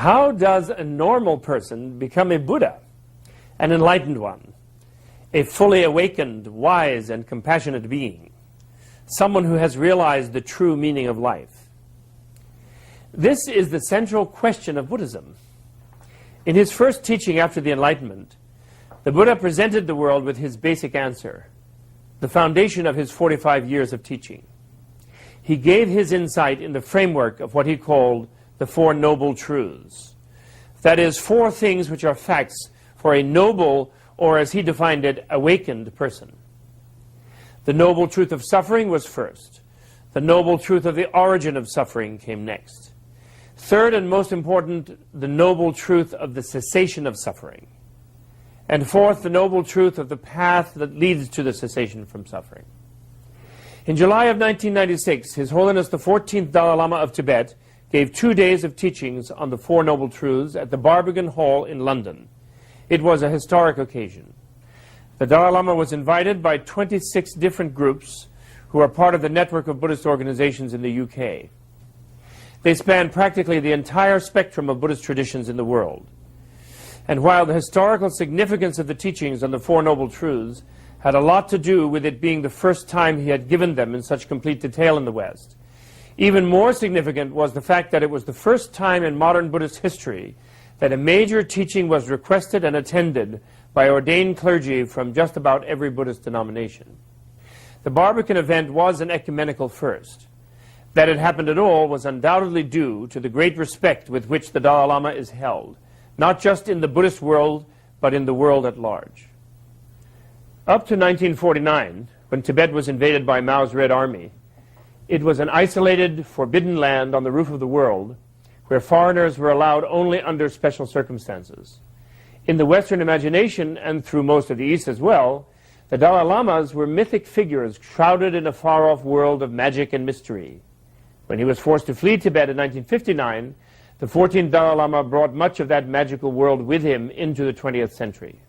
How does a normal person become a Buddha, an enlightened one, a fully awakened, wise, and compassionate being, someone who has realized the true meaning of life? This is the central question of Buddhism. In his first teaching after the Enlightenment, the Buddha presented the world with his basic answer, the foundation of his 45 years of teaching. He gave his insight in the framework of what he called the Four Noble Truths. That is, four things which are facts for a noble, or as he defined it, awakened person. The noble truth of suffering was first. The noble truth of the origin of suffering came next. Third and most important, the noble truth of the cessation of suffering. And fourth, the noble truth of the path that leads to the cessation from suffering. In July of 1996, His Holiness the 14th Dalai Lama of Tibet gave 2 days of teachings on the Four Noble Truths at the Barbican Hall in London. It was a historic occasion. The Dalai Lama was invited by 26 different groups who are part of the network of Buddhist organizations in the UK. They span practically the entire spectrum of Buddhist traditions in the world. And while the historical significance of the teachings on the Four Noble Truths had a lot to do with it being the first time he had given them in such complete detail in the West, even more significant was the fact that it was the first time in modern Buddhist history that a major teaching was requested and attended by ordained clergy from just about every Buddhist denomination. The Barbican event was an ecumenical first. That it happened at all was undoubtedly due to the great respect with which the Dalai Lama is held, not just in the Buddhist world, but in the world at large. Up to 1949, when Tibet was invaded by Mao's Red Army, it was an isolated, forbidden land on the roof of the world, where foreigners were allowed only under special circumstances. In the Western imagination, and through most of the East as well, the Dalai Lamas were mythic figures shrouded in a far-off world of magic and mystery. When he was forced to flee Tibet in 1959, the 14th Dalai Lama brought much of that magical world with him into the 20th century.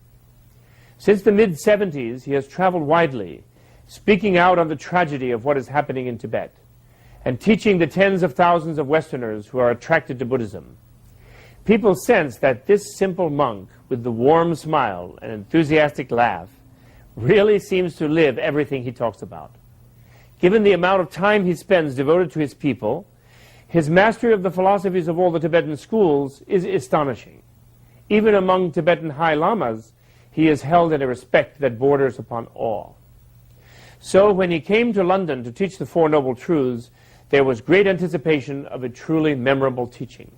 Since the mid-70s, he has traveled widely, speaking out on the tragedy of what is happening in Tibet, and teaching the tens of thousands of Westerners who are attracted to Buddhism. People sense that this simple monk, with the warm smile and enthusiastic laugh, really seems to live everything he talks about. Given the amount of time he spends devoted to his people, his mastery of the philosophies of all the Tibetan schools is astonishing. Even among Tibetan High Lamas, he is held in a respect that borders upon awe. So when he came to London to teach the Four Noble Truths, there was great anticipation of a truly memorable teaching.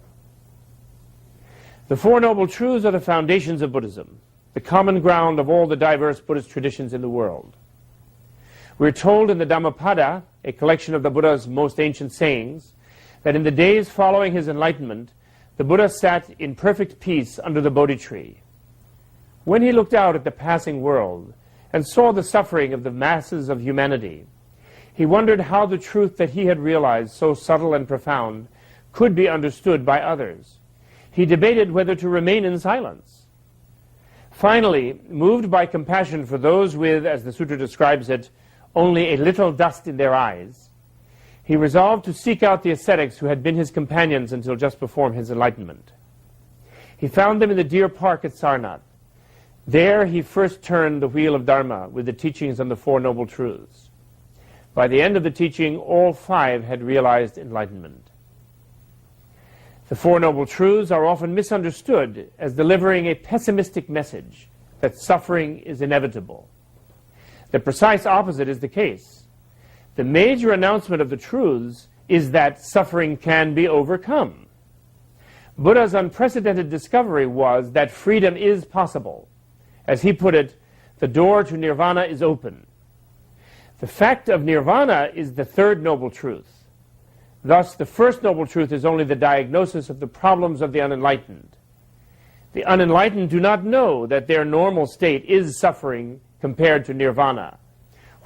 The Four Noble Truths are the foundations of Buddhism, the common ground of all the diverse Buddhist traditions in the world. We're told in the Dhammapada, a collection of the Buddha's most ancient sayings, that in the days following his enlightenment, the Buddha sat in perfect peace under the Bodhi tree. When he looked out at the passing world and saw the suffering of the masses of humanity, he wondered how the truth that he had realized, so subtle and profound, could be understood by others. He debated whether to remain in silence. Finally, moved by compassion for those with, as the sutra describes it, only a little dust in their eyes, he resolved to seek out the ascetics who had been his companions until just before his enlightenment. He found them in the Deer Park at Sarnath. There he first turned the wheel of Dharma with the teachings on the Four Noble Truths. By the end of the teaching, all 5 had realized enlightenment. The Four Noble Truths are often misunderstood as delivering a pessimistic message that suffering is inevitable. The precise opposite is the case. The major announcement of the truths is that suffering can be overcome. Buddha's unprecedented discovery was that freedom is possible. As he put it, the door to nirvana is open. The fact of nirvana is the third noble truth. Thus, the first noble truth is only the diagnosis of the problems of the unenlightened. The unenlightened do not know that their normal state is suffering compared to nirvana,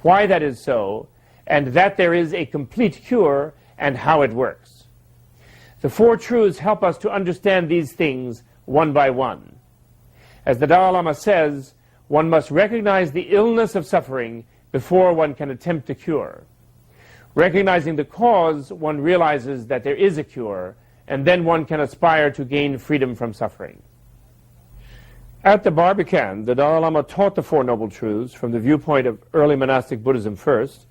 why that is so, and that there is a complete cure and how it works. The Four Truths help us to understand these things one by one. As the Dalai Lama says, one must recognize the illness of suffering before one can attempt to cure. Recognizing the cause, one realizes that there is a cure, and then one can aspire to gain freedom from suffering. At the Barbican, the Dalai Lama taught the Four Noble Truths from the viewpoint of early monastic Buddhism first,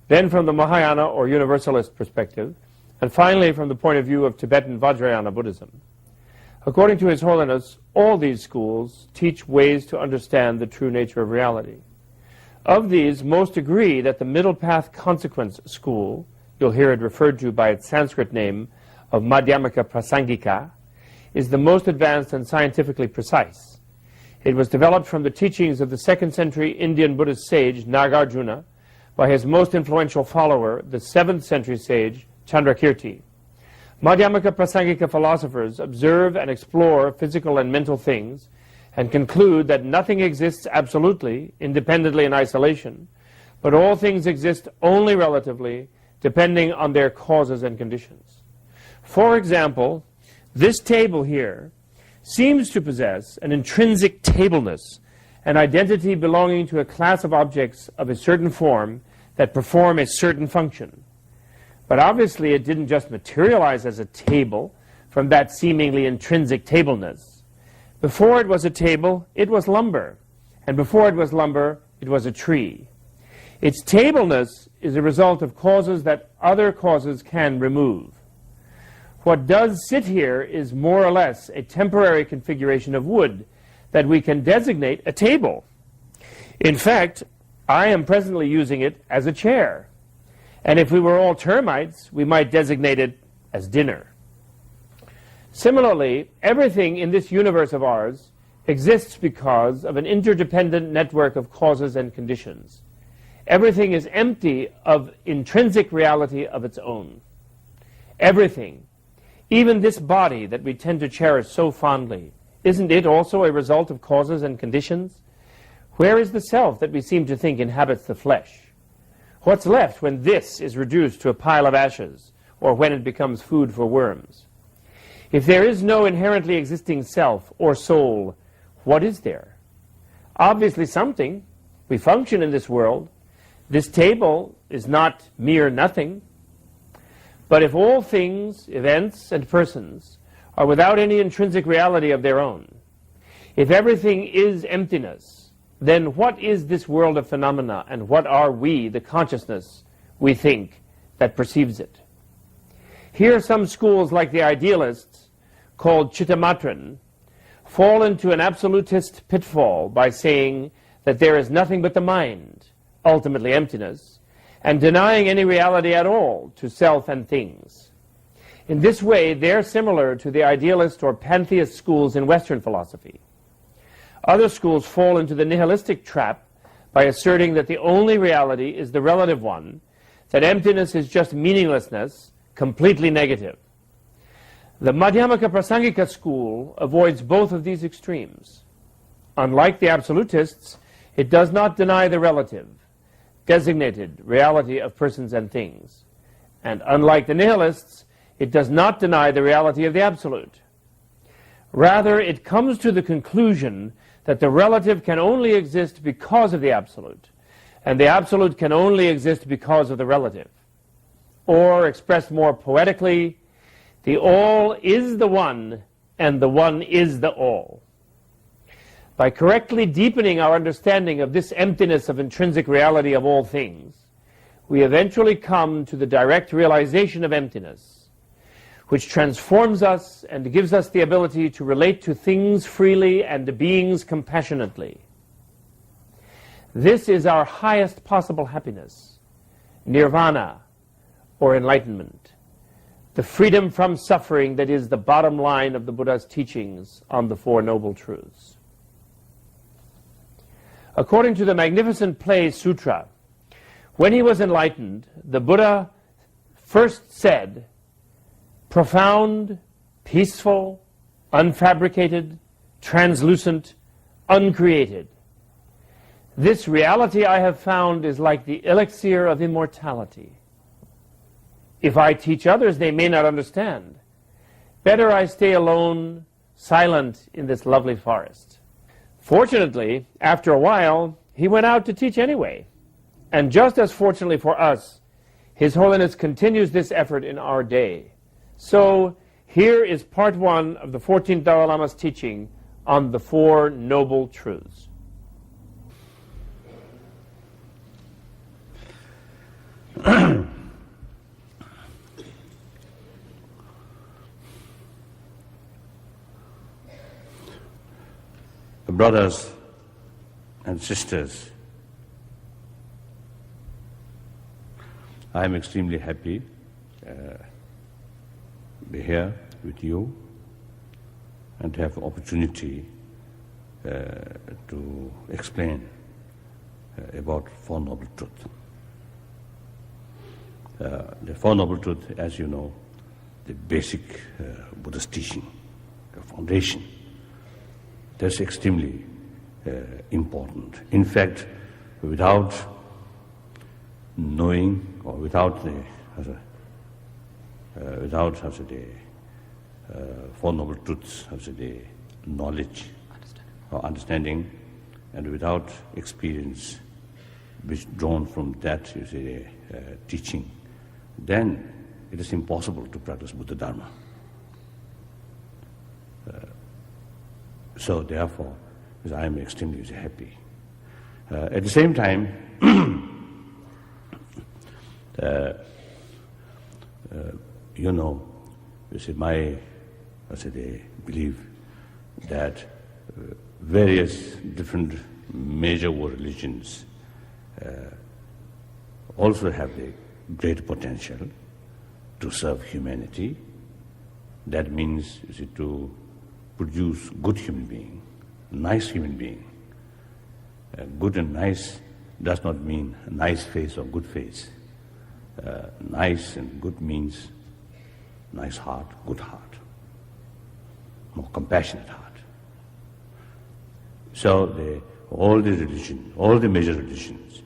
then from the Mahayana or Universalist perspective, and finally from the point of view of Tibetan Vajrayana Buddhism. According to His Holiness, all these schools teach ways to understand the true nature of reality. Of these, most agree that the Middle Path Consequence School, you'll hear it referred to by its Sanskrit name of Madhyamaka Prasangika, is the most advanced and scientifically precise. It was developed from the teachings of the 2nd century Indian Buddhist sage Nagarjuna by his most influential follower, the 7th century sage Chandrakirti. Madhyamaka Prasangika philosophers observe and explore physical and mental things and conclude that nothing exists absolutely, independently in isolation, but all things exist only relatively, depending on their causes and conditions. For example, this table here seems to possess an intrinsic tableness, an identity belonging to a class of objects of a certain form that perform a certain function. But obviously it didn't just materialize as a table from that seemingly intrinsic tableness. Before it was a table, it was lumber. And before it was lumber, it was a tree. Its tableness is a result of causes that other causes can remove. What does sit here is more or less a temporary configuration of wood that we can designate a table. In fact, I am presently using it as a chair. And if we were all termites, we might designate it as dinner. Similarly, everything in this universe of ours exists because of an interdependent network of causes and conditions. Everything is empty of intrinsic reality of its own. Everything, even this body that we tend to cherish so fondly, isn't it also a result of causes and conditions? Where is the self that we seem to think inhabits the flesh? What's left when this is reduced to a pile of ashes, or when it becomes food for worms? If there is no inherently existing self or soul, what is there? Obviously something. We function in this world. This table is not mere nothing. But if all things, events, and persons are without any intrinsic reality of their own, if everything is emptiness, then what is this world of phenomena, and what are we, the consciousness, we think, that perceives it? Here some schools, like the idealists, called Chittamatran, fall into an absolutist pitfall by saying that there is nothing but the mind, ultimately emptiness, and denying any reality at all to self and things. In this way, they're similar to the idealist or pantheist schools in Western philosophy. Other schools fall into the nihilistic trap by asserting that the only reality is the relative one, that emptiness is just meaninglessness, completely negative. The Madhyamaka Prasangika school avoids both of these extremes. Unlike the absolutists, it does not deny the relative, designated reality of persons and things. And unlike the nihilists, it does not deny the reality of the absolute. Rather, it comes to the conclusion that the relative can only exist because of the absolute, and the absolute can only exist because of the relative. Or, expressed more poetically, the all is the one, and the one is the all. By correctly deepening our understanding of this emptiness of intrinsic reality of all things, we eventually come to the direct realization of emptiness, which transforms us and gives us the ability to relate to things freely and to beings compassionately. This is our highest possible happiness, nirvana, or enlightenment, the freedom from suffering that is the bottom line of the Buddha's teachings on the Four Noble Truths. According to the magnificent Play Sutra, when he was enlightened, the Buddha first said, profound, peaceful, unfabricated, translucent, uncreated. This reality I have found is like the elixir of immortality. If I teach others, they may not understand. Better I stay alone, silent in this lovely forest. Fortunately, after a while, he went out to teach anyway. And just as fortunately for us, His Holiness continues this effort in our day. So Here is part 1 of the 14th Dalai Lama's teaching on the Four Noble Truths. Brothers and sisters, I am extremely happy to be here with you and to have an opportunity to explain about Four Noble Truths. The Four Noble Truths, as you know, the basic Buddhist teaching, the foundation. That's extremely important. In fact, without knowing or without the Four Noble Truths, the knowledge or understanding, and without experience which drawn from that, teaching, then it is impossible to practice Buddha Dharma. So therefore, I am extremely happy. At the same time, my belief that various different major world religions also have the great potential to serve humanity. That means, to produce good human being, nice human being. Good and nice does not mean nice face or good face. Nice and good means nice heart, good heart, more compassionate heart. So all the religions, all the major religions,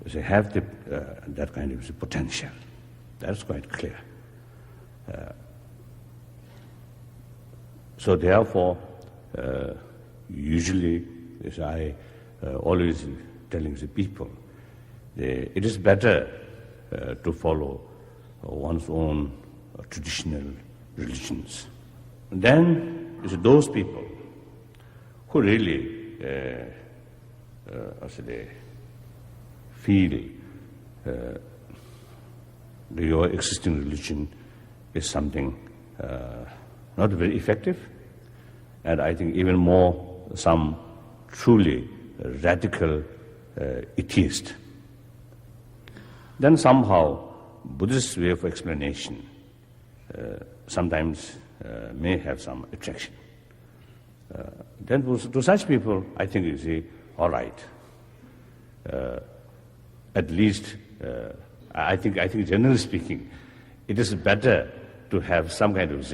they have that kind of potential. That's quite clear. So therefore, usually, as I always telling the people, it is better to follow one's own traditional religions. And then those people who really feel your existing religion is something not very effective, and I think even more some truly radical atheist. Then somehow Buddhist way of explanation sometimes may have some attraction. Then to such people, I think all right. At least, I think generally speaking, it is better to have some kind of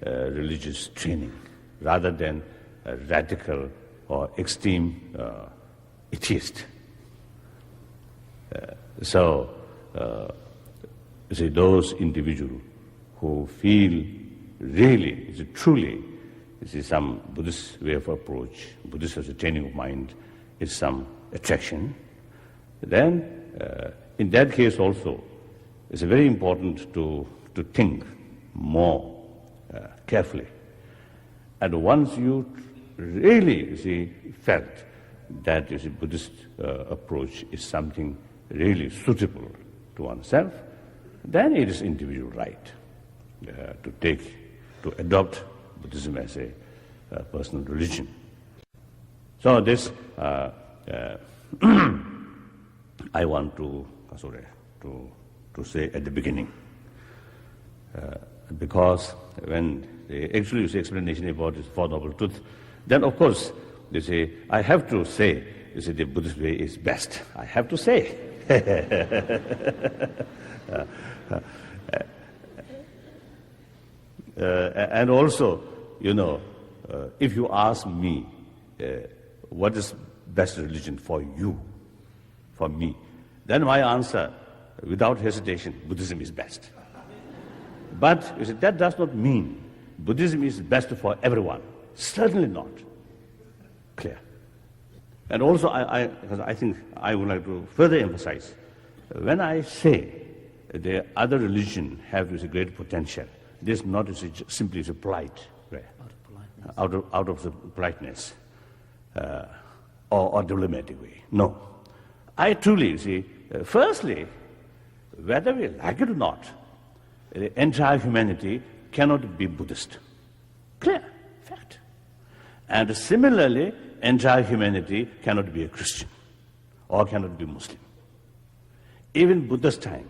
religious training rather than a radical or extreme atheist. Those individuals who feel really, truly, some Buddhist way of approach, Buddhist as a training of mind, is some attraction, then in that case also, it's very important to think more carefully. And once you really felt that Buddhist approach is something really suitable to oneself, then it is individual right to adopt Buddhism as a personal religion. So this I want to say at the beginning, because when they actually use explanation about this Four Noble Truths, then of course they say, I have to say, the Buddhist way is best. I have to say. And also, if you ask me, what is best religion for you, for me, then my answer, without hesitation, Buddhism is best. But that does not mean Buddhism is best for everyone. Certainly not. Clear. And also, I think I would like to further emphasize, when I say the other religion have this great potential, This not simply is a polite, right? Out of the politeness or diplomatic way. No. I truly see, firstly, whether we like it or not, the entire humanity cannot be Buddhist. Clear, fact. And similarly, entire humanity cannot be a Christian or cannot be Muslim. Even Buddha's time,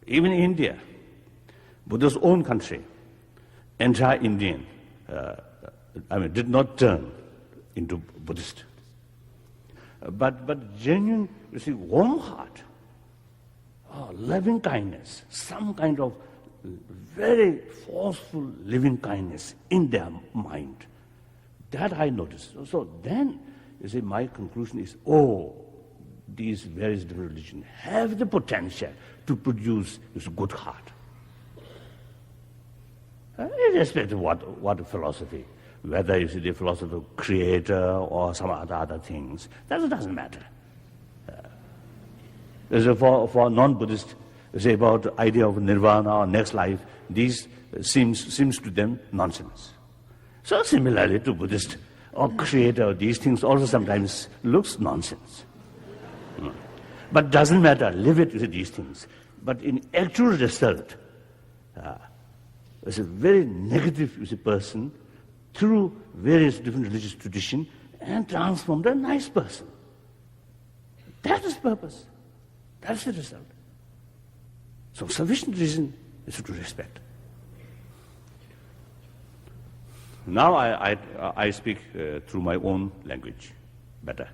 even India, Buddha's own country, entire Indian, did not turn into Buddhist. But genuine, you see, warm heart, loving kindness, some kind of very forceful living kindness in their mind. That I noticed. So then, you see, my conclusion is, these various different religions have the potential to produce this good heart. Irrespective of what philosophy, whether you see the philosophy of creator or some other things, that doesn't matter. For non-Buddhist, say about the idea of nirvana or next life, these seems to them nonsense. So similarly to Buddhist or creator, these things also sometimes looks nonsense. But doesn't matter, live it with these things. But in actual result, as a very negative person through various different religious traditions and transformed a nice person. That is purpose. That's the result. So sufficient reason is to respect. Now I speak through my own language better.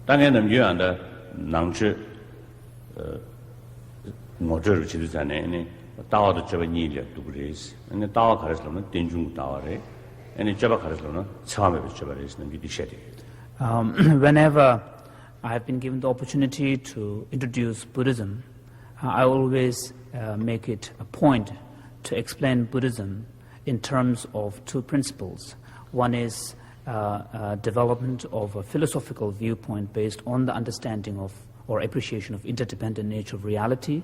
당연히 유한의 낭치 모저를 지르잖아요. 다와도 저번 일이야 두그레스. 근데 다와 가르스로는 된중 다와래. 아니 저번 가르스로는 처음에 저번에서는 미디셔야 돼. Whenever I have been given the opportunity to introduce Buddhism, I always make it a point to explain Buddhism in terms of two principles. One is development of a philosophical viewpoint based on the understanding of or appreciation of interdependent nature of reality.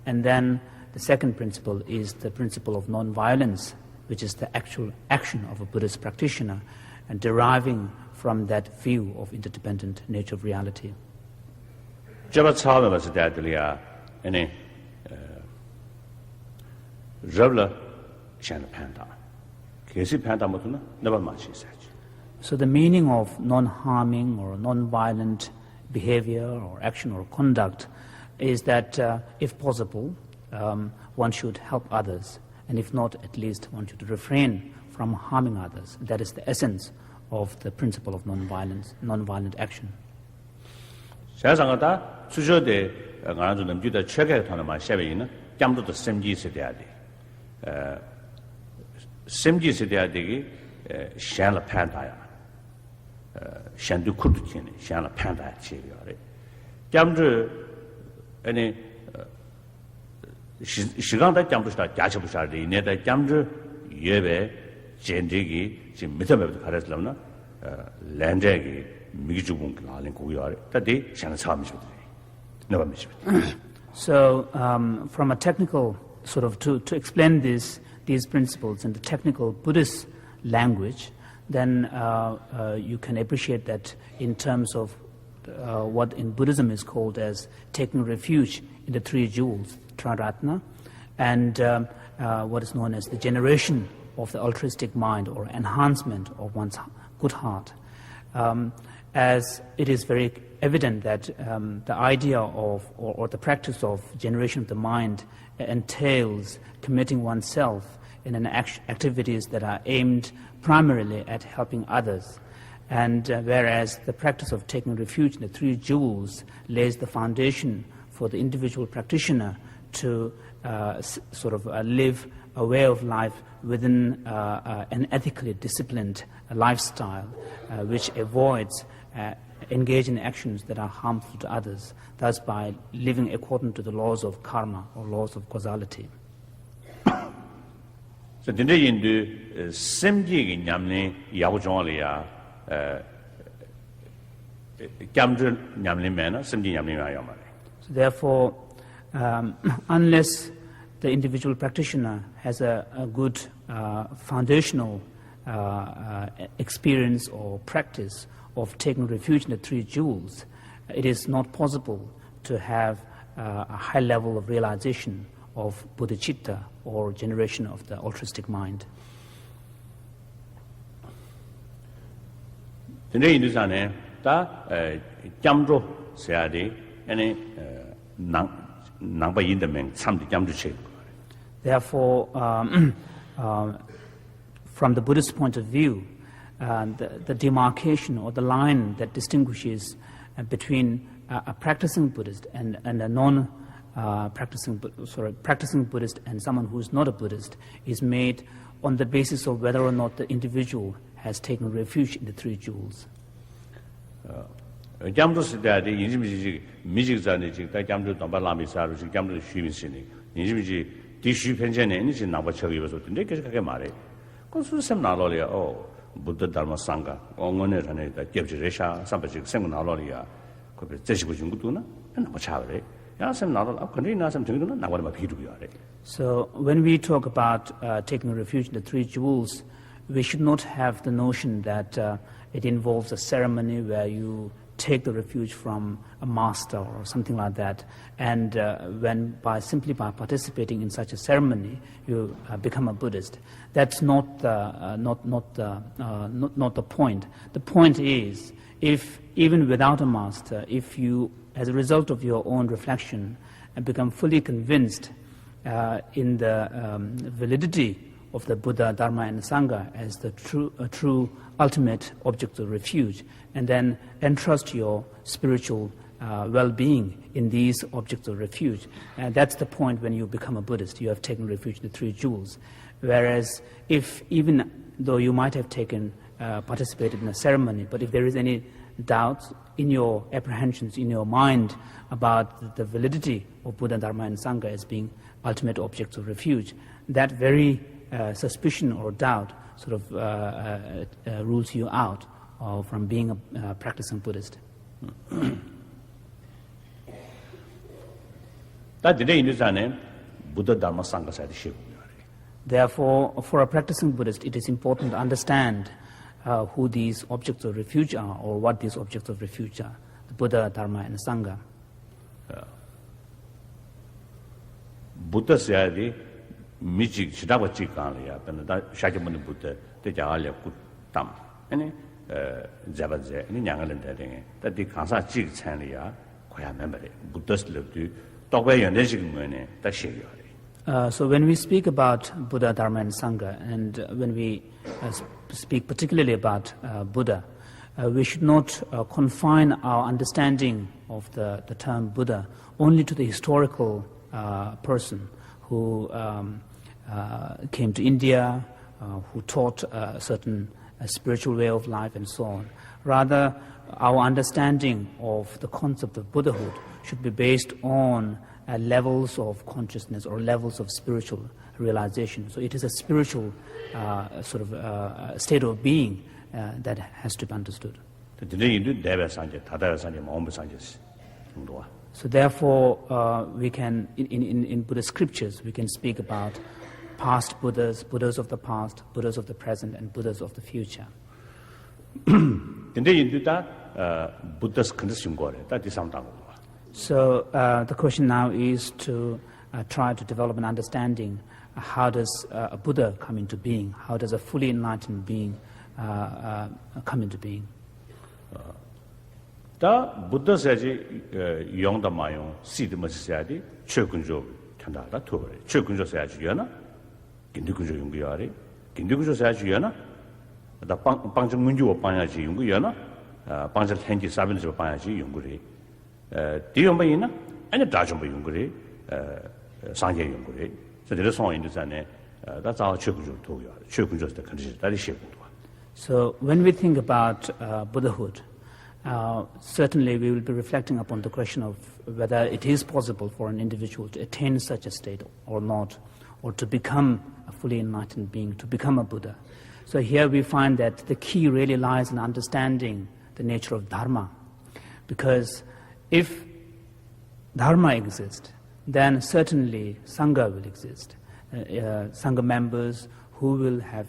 And then the second principle is the principle of non-violence, which is the actual action of a Buddhist practitioner and deriving from that view of interdependent nature of reality. 저번 처음에 봤을 때 아들이야, 아니, 저블라 샹 판다. 계시 판다 못나 never much is that. So the meaning of non-harming or non-violent behavior or action or conduct is that if possible, one should help others, and if not, at least one should refrain from harming others. That is the essence of the principle of non-violence, non-violent action. 세상에다 수저대 가는 남주다 최게 타는 말 샤베이는 짬도도 샘지 세대야 돼. 샘지 세대야 되기 샹라 판다야. 샹두 쿠르티네 샹라 판다야 지요래. 짬주 아니 시간다 짬도다 자체부샤데 내다 짬주 예배 젠데기 지금 밑에부터 가르치려나 랜드기 미주분 나는 고요래. 다들 샹라 참으시거든. never miss it. So from a technical sort of to explain these principles in the technical Buddhist language, then you can appreciate that in terms of what in Buddhism is called as taking refuge in the three jewels, Triratna, and what is known as the generation of the altruistic mind or enhancement of one's good heart. As it is very evident that the idea of or the practice of generation of the mind entails committing oneself in an activities that are aimed primarily at helping others. And whereas the practice of taking refuge in the three jewels lays the foundation for the individual practitioner to sort of live a way of life within an ethically disciplined lifestyle, which avoids engaging in actions that are harmful to others, thus by living according to the laws of karma or laws of causality. So today in the semji nyamne yabujonlia gamdru nyamne mena semji nyamne yamare. So therefore, unless the individual practitioner has a good foundational experience or practice of taking refuge in the three jewels, it is not possible to have a high level of realization of bodhicitta or generation of the altruistic mind. Today in this anne, that jamdro seadi, any number in the men, some the jamdro shape. Therefore, from the Buddhist point of view, the demarcation or the line that distinguishes between a practicing Buddhist and a practicing Buddhist and someone who is not a Buddhist is made on the basis of whether or not the individual has taken refuge in the three jewels. Jamdro seadi, music zani, jamdro tambalami saru, jamdro shivini, injimiji, tissue pension, and is in Navachavi was what they get married. Because some Nalolia, oh, Buddha Dharma Sangha, Ongonet and the Jebjiresha, somebody, Sam Nalolia, Jeshikutuna, and Navachavi. Some Nalo, Condina, something, not what about Peter. So, when we talk about taking refuge in the three jewels, we should not have the notion that it involves a ceremony where you take the refuge from a master or something like that, and simply by participating in such a ceremony, you become a Buddhist. That's not the point. The point is, if even without a master, if you, as a result of your own reflection, become fully convinced in the validity of the Buddha, Dharma, and Sangha as the true ultimate object of refuge, and then entrust your spiritual well-being in these objects of refuge. And that's the point when you become a Buddhist. You have taken refuge in the three jewels. Whereas if, even though you might have participated in a ceremony, but if there is any doubt in your apprehensions, in your mind about the validity of Buddha, Dharma, and Sangha as being ultimate objects of refuge, that very suspicion or doubt sort of rules you out from being a practicing Buddhist. That today in this anne, Buddha Dharma Sangha said shape. Therefore, for a practicing Buddhist, it is important to understand who these objects of refuge are, or what these objects of refuge are: the Buddha, Dharma, and Sangha. Buddha said, Mijik Shidavachi Kanlia, and that Shakyamuni Buddha, the Jalia Kutam, any Javaze, any Yangalan, that the Kansa Jig Chanlia, quite memory. Buddha's lived to talk away your money, that she. So when we speak about Buddha, Dharma, and Sangha, and when we speak particularly about Buddha, we should not confine our understanding of the term Buddha only to the historical person who came to India, who taught a certain spiritual way of life and so on. Rather, our understanding of the concept of Buddhahood should be based on levels of consciousness or levels of spiritual realization. So it is a spiritual state of being that has to be understood. So therefore, we can, in Buddhist scriptures, we can speak about past Buddhas, Buddhas of the past, Buddhas of the present, and Buddhas of the future. So the question now is to try to develop an understanding. How does a Buddha come into being? How does a fully enlightened being come into being? Da Buddha says, Yong the Mayon, see the Messiadi, Chokunjo, Tanda, Tori, Chokunjo says, Yana, Kindukunjo Yungiari, Kindukunjo says, Yana, the Panjamunju of Panyaji Yunguyana, Panjal Henki Sabins of Panyaji Yunguri, Diomayina, and a Dajamba Yunguri, Sangye Yunguri. So there is one in the that's our Chokunjo Toya, Chokunjo is the condition, that is shape. So when we think about Buddhahood, certainly we will be reflecting upon the question of whether it is possible for an individual to attain such a state or not, or to become a fully enlightened being, to become a Buddha. So here we find that the key really lies in understanding the nature of Dharma. Because if Dharma exists, then certainly Sangha will exist. Sangha members who will have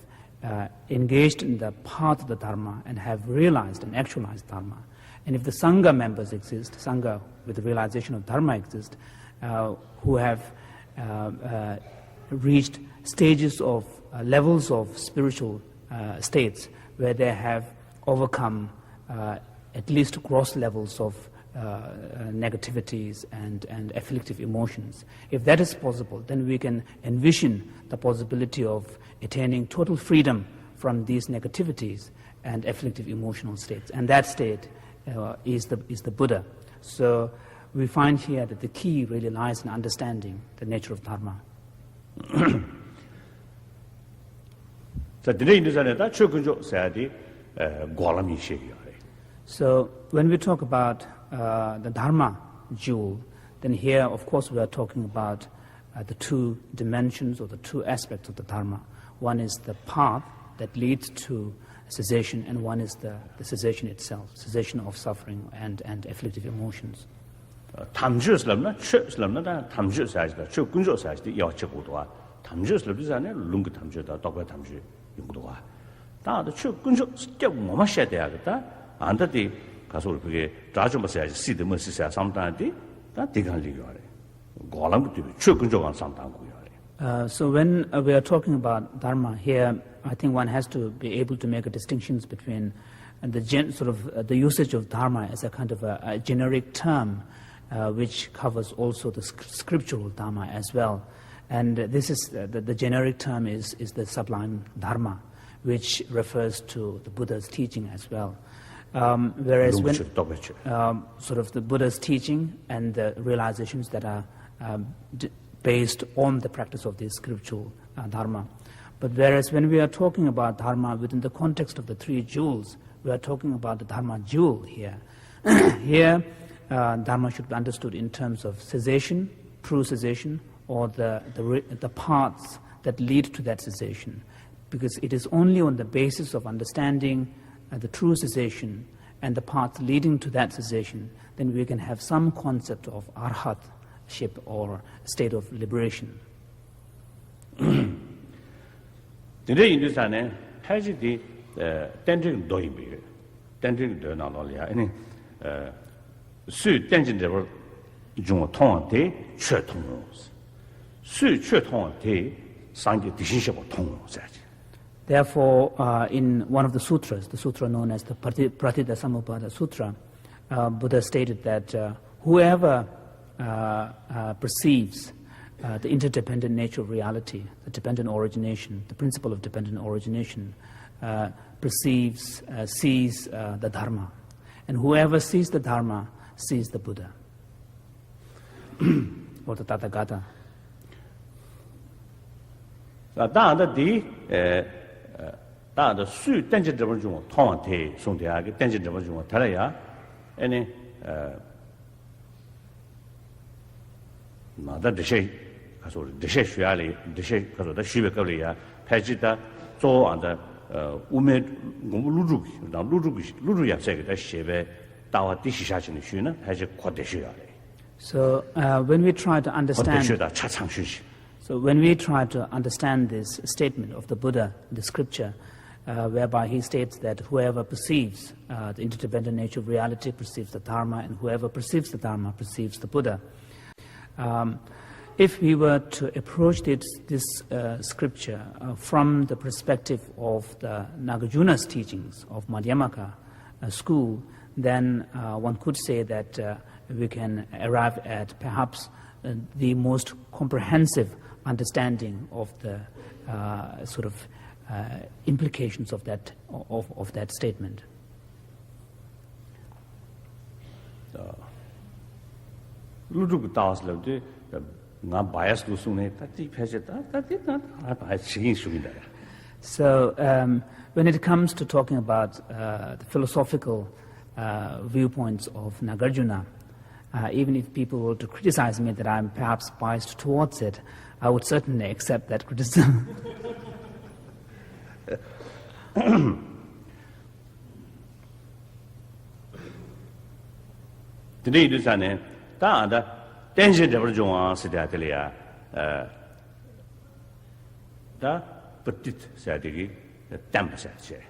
engaged in the path of the Dharma and have realized and actualized Dharma. And if the Sangha members exist, Sangha with the realization of Dharma exist, who have reached stages of levels of spiritual states where they have overcome at least gross levels of negativities and afflictive emotions. If that is possible, then we can envision the possibility of attaining total freedom from these negativities and afflictive emotional states. And that state is the Buddha. So we find here that the key really lies in understanding the nature of Dharma. So when we talk about the Dharma jewel, then here, of course, we are talking about the two dimensions or the two aspects of the Dharma. One is the path that leads to cessation, and one is the cessation itself, cessation of suffering and afflictive emotions. So when we are talking about Dharma here, I think one has to be able to make a distinction between the usage of Dharma as a kind of a generic term, which covers also the scriptural Dharma as well. And this is the generic term is the sublime Dharma, which refers to the Buddha's teaching as well. Whereas when sort of the Buddha's teaching and the realizations that are based on the practice of this scriptural Dharma. But whereas when we are talking about Dharma within the context of the three jewels, we are talking about the Dharma jewel here. Here, Dharma should be understood in terms of cessation, true cessation, or the paths that lead to that cessation. Because it is only on the basis of understanding the true cessation and the path leading to that cessation, then we can have some concept of arhatship or state of liberation. Therefore, in one of the sutras, the sutra known as the Pratityasamutpada Sutra, Buddha stated that whoever perceives the interdependent nature of reality, the dependent origination, the principle of dependent origination, sees the Dharma. And whoever sees the Dharma sees the Buddha, or the Tathagata. So when we try to understand this statement of the Buddha, the scripture, whereby he states that whoever perceives the interdependent nature of reality perceives the Dharma, and whoever perceives the Dharma perceives the Buddha. If we were to approach this scripture from the perspective of the Nagarjuna's teachings of Madhyamaka school, then one could say that we can arrive at perhaps the most comprehensive understanding of the implications of that statement. So when it comes to talking about the philosophical viewpoints of Nagarjuna, even if people were to criticize me that I'm perhaps biased towards it, I would certainly accept that criticism. tension debar jongwa sida tele da petit sa digi temp sa che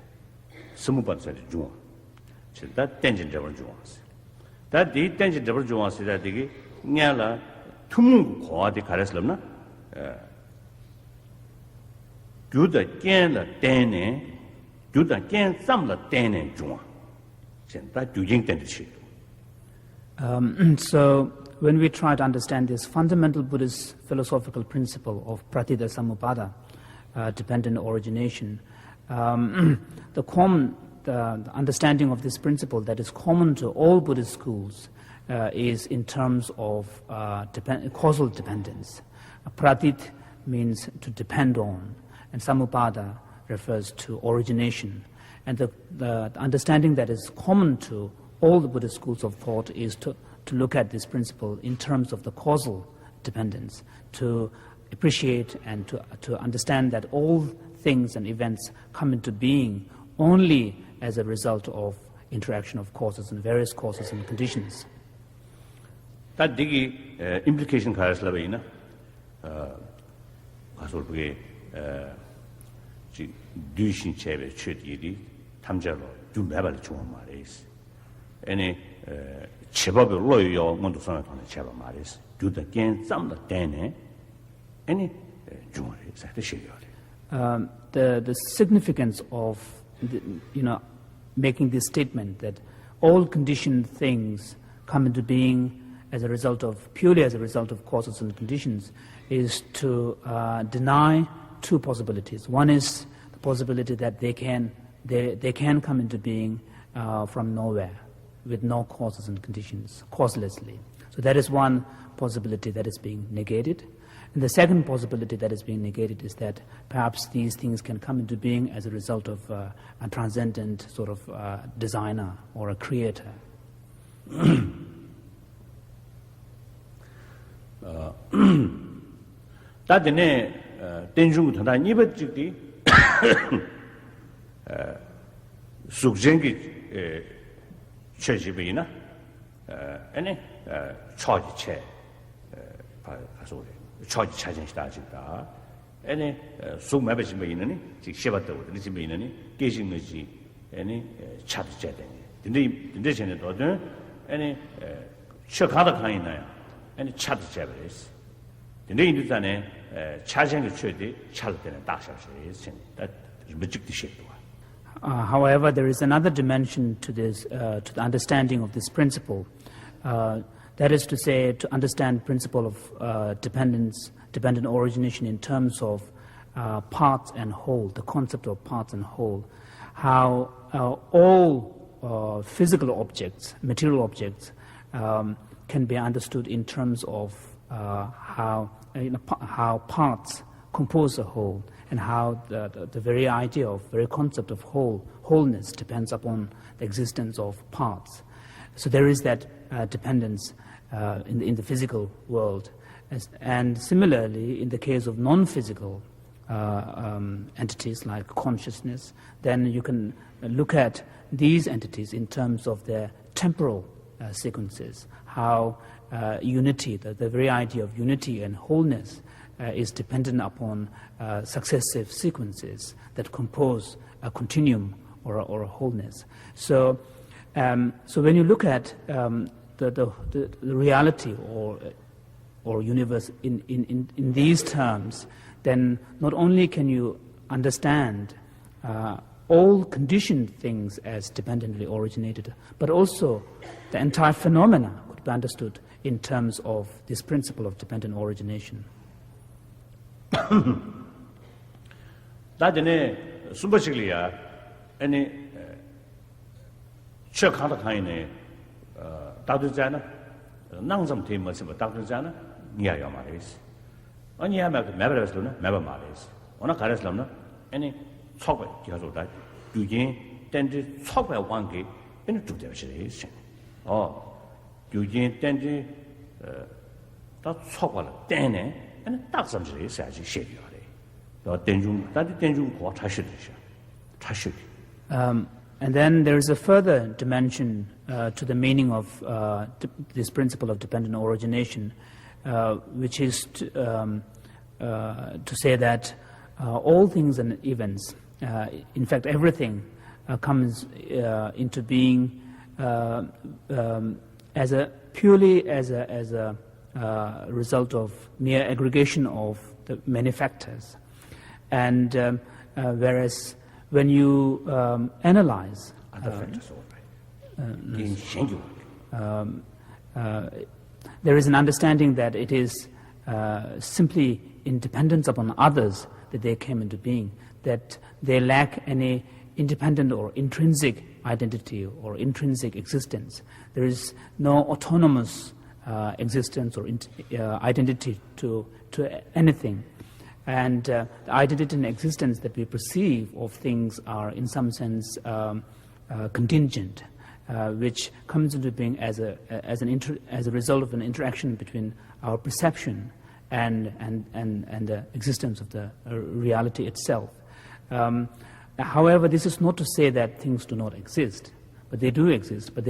sumupan sa jongwa che da tension debar jongwa da di tension debar jongwa sida digi nyala tumun ko de kareslamna gyuda kyen la tene gyuda kyen sam la tene jongwa chen da gyujing ten chi. So when we try to understand this fundamental Buddhist philosophical principle of pratitha samuppada, dependent origination, the understanding of this principle that is common to all Buddhist schools is in terms of causal dependence. Pratit means to depend on, and samupada refers to origination. And the understanding that is common to all the Buddhist schools of thought is to look at this principle in terms of the causal dependence, to appreciate and to understand that all things and events come into being only as a result of interaction of causes and various causes and conditions. That digi implication karas la baina kasol bge ji duishin chebe chedi tamjalo jumabal chuma mares ene chebabe loyo ngondo sana tone cheba mares juda gen zamda dene ene jumare sa de sheyore. The significance of making this statement that all conditioned things come into being purely as a result of causes and conditions is to deny two possibilities. One is the possibility that they can come into being from nowhere with no causes and conditions, causelessly. So that is one possibility that is being negated. And the second possibility that is being negated is that perhaps these things can come into being as a result of a transcendent sort of designer or a creator. 다데네 tenjung thanda nibat chikdi sukjengi chejibina ene choji che pasore choji chajen sta ene sukmabe jimbeini ji shebato de jimbeini gejingmeji ene chat chede dinde chene do ene shakada kaina ene chat chebes dinde induzane chajengi chede chal dene dashaje that magic the shape. However, there is another dimension to this, to the understanding of this principle. That is to say, to understand principle of dependent origination in terms of parts and whole, the concept of parts and whole, how all physical objects, material objects, can be understood in terms of how parts compose a whole, and how the very idea of, very concept of wholeness depends upon the existence of parts. So there is that dependence in the physical world. And similarly, in the case of non-physical entities like consciousness, then you can look at these entities in terms of their temporal sequences, how unity, the very idea of unity and wholeness is dependent upon successive sequences that compose a continuum or a wholeness. So when you look at the reality or universe in these terms, then not only can you understand all conditioned things as dependently originated, but also the entire phenomena could be understood in terms of this principle of dependent origination. 다데네 숨바식리야 아니 척하다 카이네 다도잖아 낭점 테마스 다도잖아 니야야 말이스 아니야 매버스로나 매버 말이스 오나 가르슬람나 아니 척배 기가서다 유진 땡지 척배 왕게 아니 두대버시레스 유진 땡지 다 척발 땡네 and that's something is as you shape your day. And then there is a further dimension to the meaning of this principle of dependent origination, which is to say that all things and events, in fact everything, comes into being purely as a result of mere aggregation of the many factors. And whereas when you analyze other factors, there is an understanding that it is simply in dependence upon others that they came into being, that they lack any independent or intrinsic identity or intrinsic existence. There is no autonomous existence or identity to anything. And the identity and existence that we perceive of things are in some sense contingent, which comes into being as a result of an interaction between our perception and the existence of the reality itself. However, this is not to say that things do not exist, but they do exist. But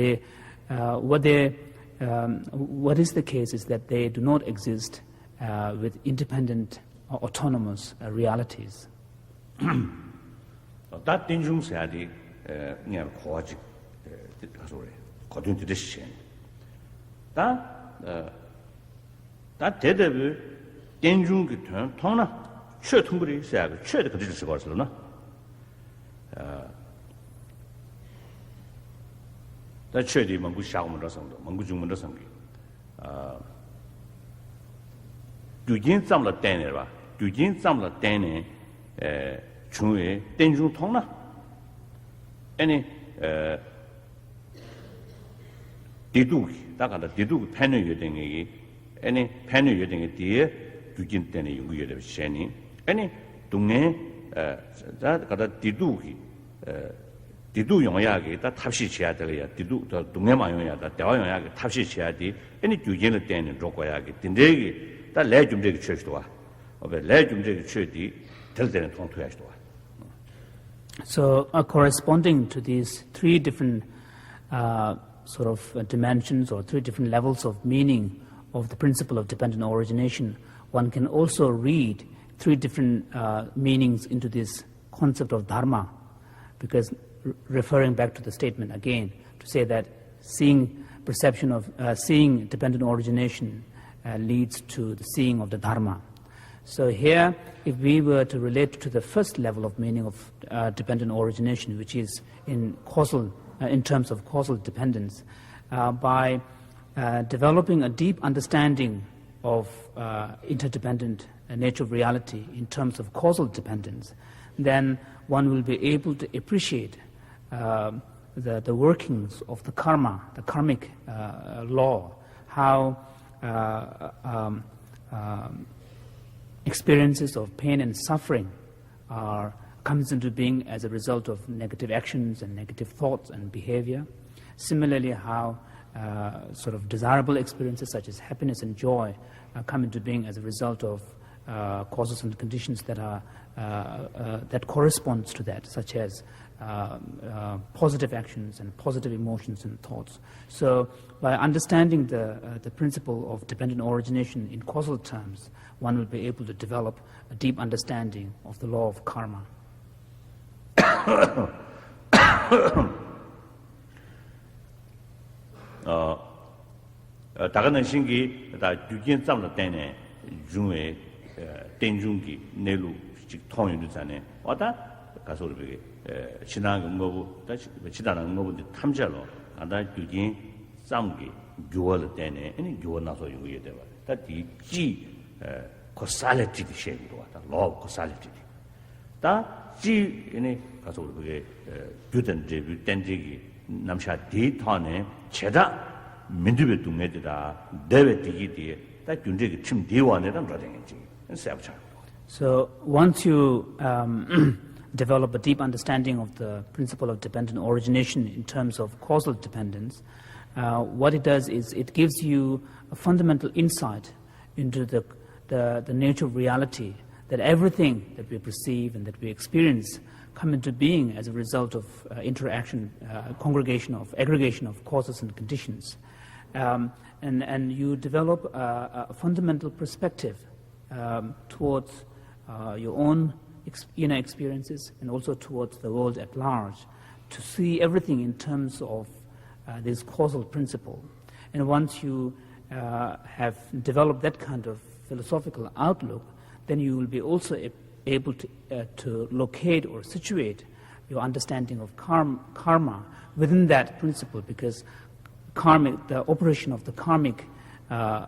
what is the case is that they do not exist with independent or autonomous realities. That dangerous idea, near Kojic, according to this chain. That data dangerous turn, Tona, church hungry, say, church the digital Barcelona. That church, Mangu Shaman or something, Mangu Juman or something. Do you some of Danera? Do you some of Dane, Chue, dangerous Tona? Any Didu, that kind of Didu, penny using any penny using a dear, do you get any you of Shanny? Any Dunge, that got a Didu. Didu Yongayagi, that Tapsi Chiatalia, Didu, the Dungamayaya, that Dawayagi, Tapsi Chiati, any Dujan Dan and Rokoyagi, Dindegi, that led you to church to her, or the led you to church, tell them to to us. So, corresponding to these three different sort of dimensions or three different levels of meaning of the principle of dependent origination, one can also read three different meanings into this concept of dharma, because referring back to the statement again, to say that seeing dependent origination leads to the seeing of the dharma. So here, if we were to relate to the first level of meaning of dependent origination, which is in terms of causal dependence, by developing a deep understanding of interdependent nature of reality in terms of causal dependence, then one will be able to appreciate the workings of the karma, the karmic law, how experiences of pain and suffering comes into being as a result of negative actions and negative thoughts and behavior. Similarly, how sort of desirable experiences such as happiness and joy come into being as a result of causes and conditions that are that corresponds to that, such as positive actions and positive emotions and thoughts. So, by understanding the principle of dependent origination in causal terms, one will be able to develop a deep understanding of the law of karma. 다가는 신기 다 유진 잠을 때네 중에 땡중기 내루 직 통연도 전에 왔다 가서 우리 지나간 거고 다시 지나간 거고 탐자로 안다 유진 잠기 교월 때네 아니 교월 나서 요게 돼 봐. 다디지 코살리티 쉐이도 왔다. 로 코살리티. 다지 이네 가서 우리 규된 제비 땡지기 남샤 데이터네 제다 민주베 동네들아 대베디기디 다 균제기 침 대원이란 거든지 세브차. So once you develop a deep understanding of the principle of dependent origination in terms of causal dependence, what it does is it gives you a fundamental insight into the nature of reality that everything that we perceive and that we experience come into being as a result of interaction, aggregation of causes and conditions. And you develop a fundamental perspective towards your own inner experiences and also towards the world at large, to see everything in terms of this causal principle. And once you have developed that kind of philosophical outlook, then you will be also able to locate or situate your understanding of karma within that principle, because the operation of the karmic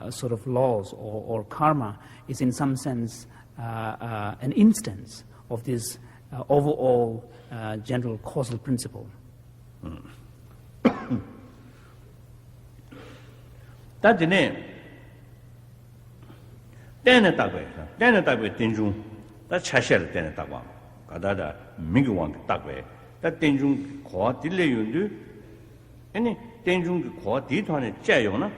sort of laws or karma is in some sense an instance of this overall general causal principle. That the name, then a tagway, Tinjung, that Chashel, then a tagwam, Kadada, Miguan tagway, that Tinjung, Kwa, delay you do, any Tinjung, Kwa, Diton, Jayona,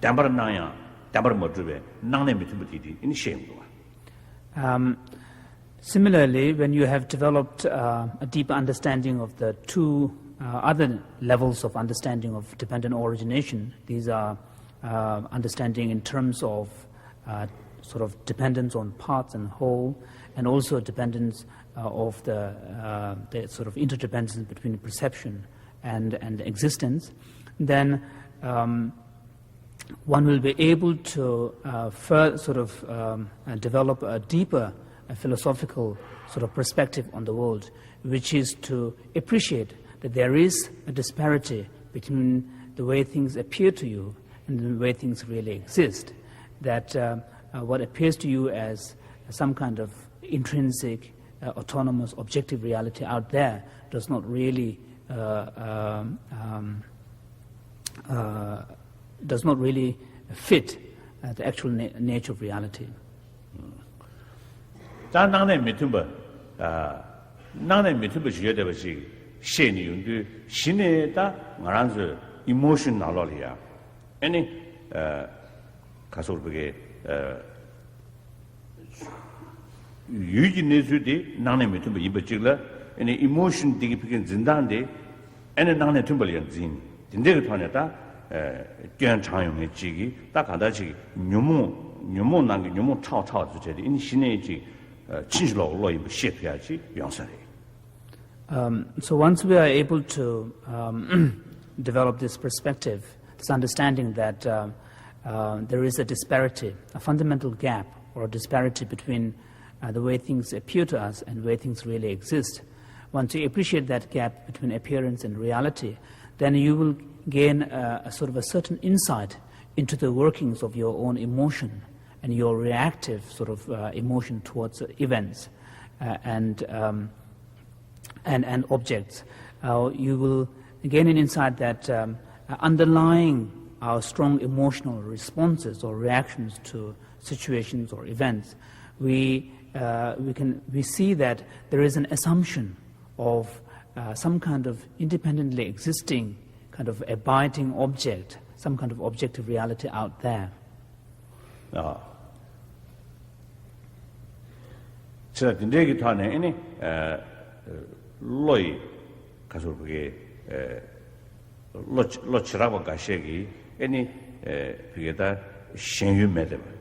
Dambar Naya, Dambar Modrube, none of in shame. Similarly, when you have developed a deep understanding of the two other levels of understanding of dependent origination, these are understanding in terms of sort of dependence on parts and whole, and also dependence of the sort of interdependence between perception and existence, then one will be able to further sort of develop a deeper philosophical sort of perspective on the world, which is to appreciate that there is a disparity between the way things appear to you and the way things really exist. That what appears to you as some kind of intrinsic, autonomous, objective reality out there does not really fit the actual nature of reality. Emotion nalolia. Any Kasurbe Eugene Nanametumba in particular, any emotion digging Zindande, and a Nanatumblian Zin. The Negatoneta, Gan Chayong Chigi, Takadachi, Numo Nang, Numo Tao Tao, in Shineji, Chinchlo, Loy, Shepiachi, Yonsari. So once we are able to develop this perspective, this understanding that there is a disparity, a fundamental gap or a disparity between the way things appear to us and the way things really exist. Once you appreciate that gap between appearance and reality, then you will gain a sort of a certain insight into the workings of your own emotion and your reactive sort of emotion towards events and objects. You will gain an insight that underlying our strong emotional responses or reactions to situations or events, we see that there is an assumption of some kind of independently existing kind of abiding object, some kind of objective reality out there. So the negative any Loy Kasurbe Lochirava Gashegi, any Pigeta Shenyu Medeva.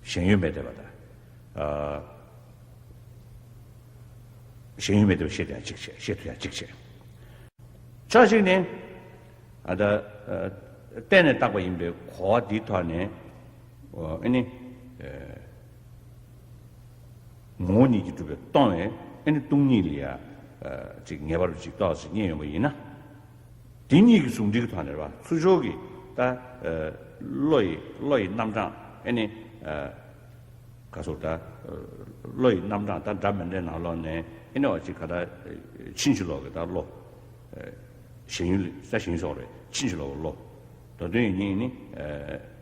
Shenyu Medeva. Shenyu Medeva Shetia Chikshe. Charging name at the Tenetapa in the Quadi Tane or any Moni to be Tone. And Tunilia, never does near Wina. Dini soon did to Hanera, Sujogi, that Loy Namjan, any Casota, Loy Namjan, that Daman and Alone, you know, Chicada Chinchilog, that law, Shin Session sorry, Chinchilog law. The doing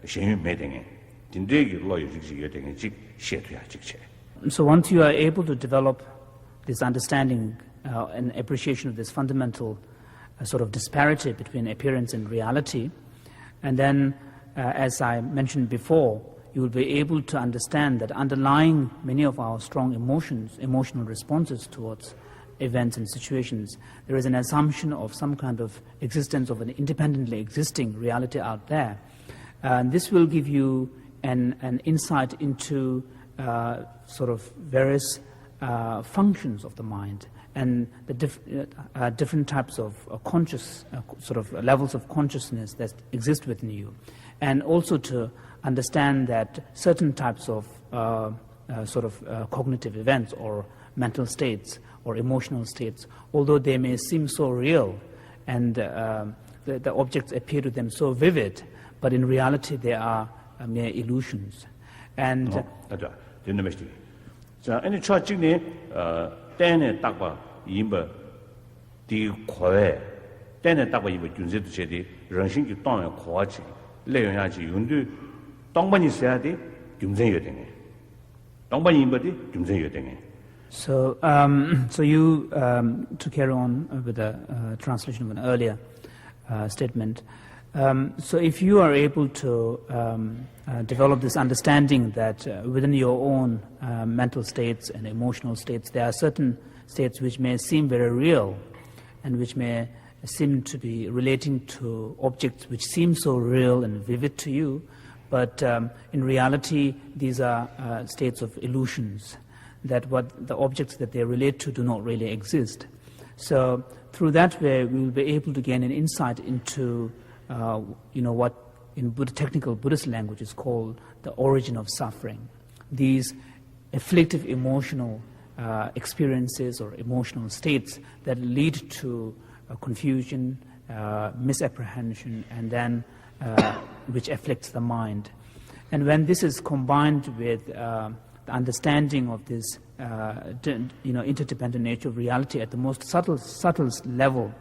Shin meeting it. Dindeg lawyer getting a chick, shit. So once you are able to develop this understanding and appreciation of this fundamental sort of disparity between appearance and reality, and then as I mentioned before, you will be able to understand that underlying many of our strong emotions, emotional responses towards events and situations, there is an assumption of some kind of existence of an independently existing reality out there. And this will give you an insight into sort of various functions of the mind and the different types of conscious, sort of levels of consciousness that exist within you. And also to understand that certain types of cognitive events or mental states or emotional states, although they may seem so real and the objects appear to them so vivid, but in reality they are mere illusions. And any church in the Takba Yimba, the Koe, then a Takba Yimba Junzit Chedi, Ranshin to Tong and Koachi, Leonaji Yundu, Dongbani Sadi, Jumzen Yuding. Dongbani Yimba, Jumzen Yuding. So, so you, to carry on with the translation of an earlier statement, so if you are able to develop this understanding that within your own mental states and emotional states, there are certain states which may seem very real and which may seem to be relating to objects which seem so real and vivid to you, but in reality these are states of illusions, that what the objects that they relate to do not really exist. So through that way we will be able to gain an insight into what in technical Buddhist language is called the origin of suffering. These afflictive emotional experiences or emotional states that lead to confusion, misapprehension, and then which afflicts the mind. And when this is combined with the understanding of this interdependent nature of reality at the most subtlest level,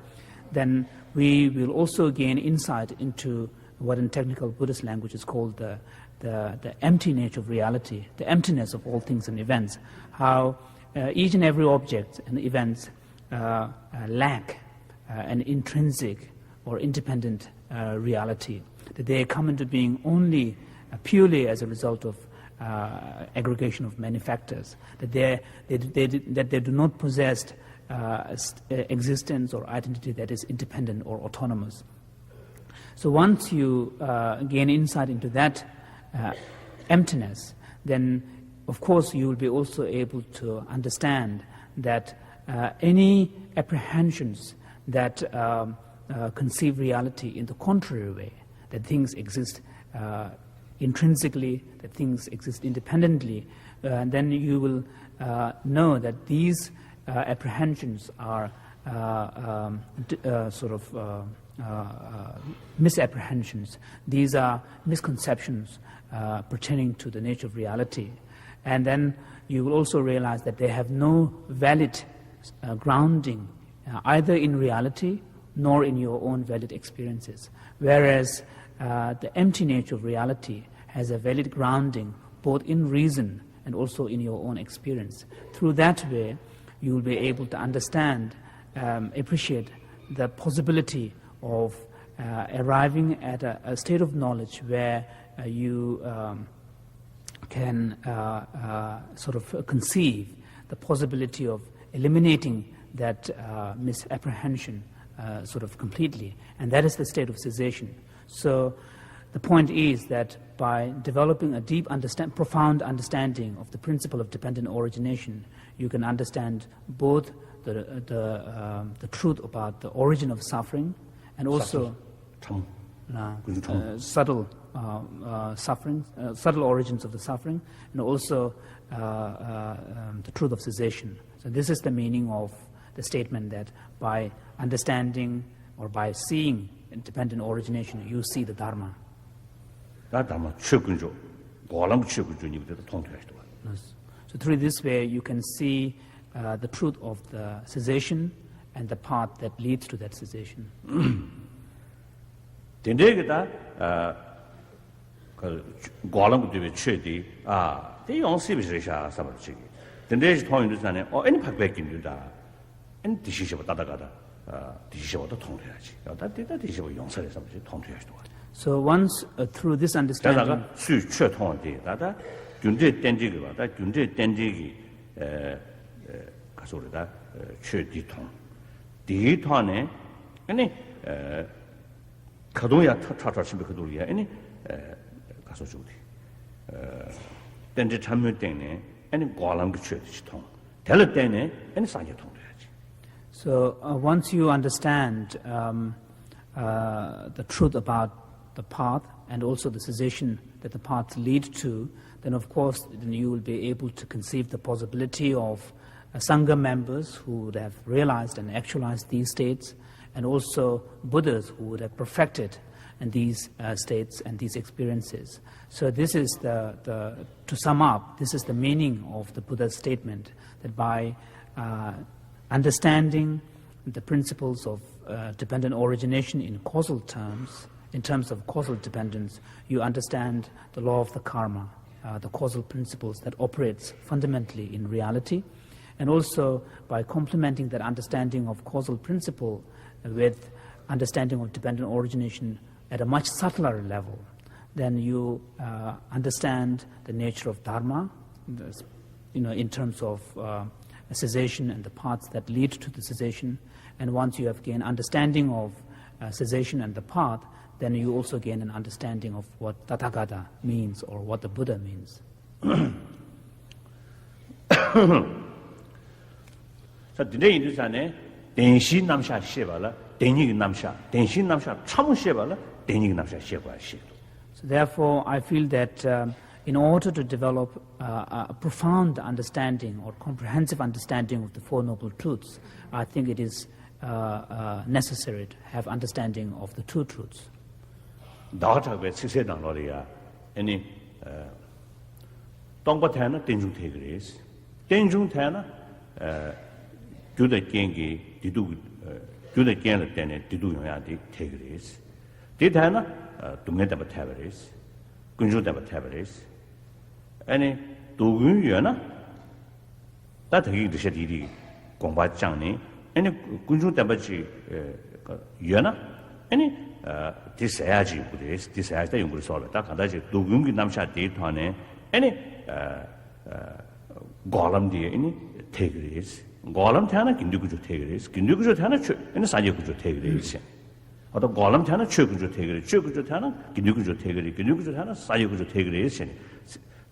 then we will also gain insight into what in technical Buddhist language is called the empty nature of reality, the emptiness of all things and events, how each and every object and events lack an intrinsic or independent reality, that they come into being only purely as a result of aggregation of many factors, that they do not possess existence or identity that is independent or autonomous. So once you gain insight into that emptiness, then of course you will be also able to understand that any apprehensions that conceive reality in the contrary way, that things exist intrinsically, that things exist independently, then you will know that these apprehensions are misapprehensions. These are misconceptions pertaining to the nature of reality. And then you will also realize that they have no valid grounding either in reality nor in your own valid experiences. Whereas the empty nature of reality has a valid grounding both in reason and also in your own experience. Through that way, you will be able to understand, appreciate the possibility of arriving at a state of knowledge where you can conceive the possibility of eliminating that misapprehension completely, and that is the state of cessation. So the point is that by developing a deep, profound understanding of the principle of dependent origination, you can understand both the truth about the origin of suffering and also subtle suffering, subtle origins of the suffering, and also the truth of cessation. So this is the meaning of the statement that by understanding or by seeing dependent origination, you see the Dharma. So through this way, you can see the truth of the cessation and the path that leads to that cessation. So once through this understanding, 자다가 수 최통한테 다다 군제 땡지가 다 군제 땡지기 가서다 최디통 디통에 아니 가동야 차차심be 그돌이야 아니 가서 주디 땡지 참여 때문에 아니 과람 그 최디통 될 때문에 아니 상계통 돼야지. So once you understand the truth about the path and also the cessation that the paths lead to, then of course then you will be able to conceive the possibility of Sangha members who would have realized and actualized these states, and also Buddhas who would have perfected in these states and these experiences. So this is to sum up, this is the meaning of the Buddha's statement, that by understanding the principles of dependent origination in causal terms, in terms of causal dependence, you understand the law of the karma, the causal principles that operates fundamentally in reality. And also by complementing that understanding of causal principle with understanding of dependent origination at a much subtler level, then you understand the nature of dharma, in terms of cessation and the paths that lead to the cessation. And once you have gained understanding of cessation and the path, then you also gain an understanding of what Tathagata means or what the Buddha means. 자, 드네 인도산에 denshi namsha shebala, denig namsha, denshi namsha chamu shebala, denig namsha sheba she. So therefore, I feel that in order to develop a profound understanding or comprehensive understanding of the Four Noble Truths, I think it is necessary to have understanding of the two truths. 나가자고 세세당 놀이야. 아니 동바태나 된중태그레스. 된중태나 교대 경기 디두 교대 경을 때네 디두 영향이 태그레스. 디다나 동네다바 태그레스. 군주다바 태그레스. 아니 도군이야나 다 되게 드셔디리 공부장네. 아니 군주다바지 유야나 아니 디사야지 부레스 디사야다 용구를 solve 다 간다지 도금기 남샤 데이터네 아니 고람디에 아니 태그레스 고람 타나 긴두구조 태그레스 긴두구조 타나 아니 사제구조 태그레스 어떤 고람 타나 최구조 태그레스 최구조 타나 긴두구조 태그레스 긴두구조 타나 사제구조 태그레스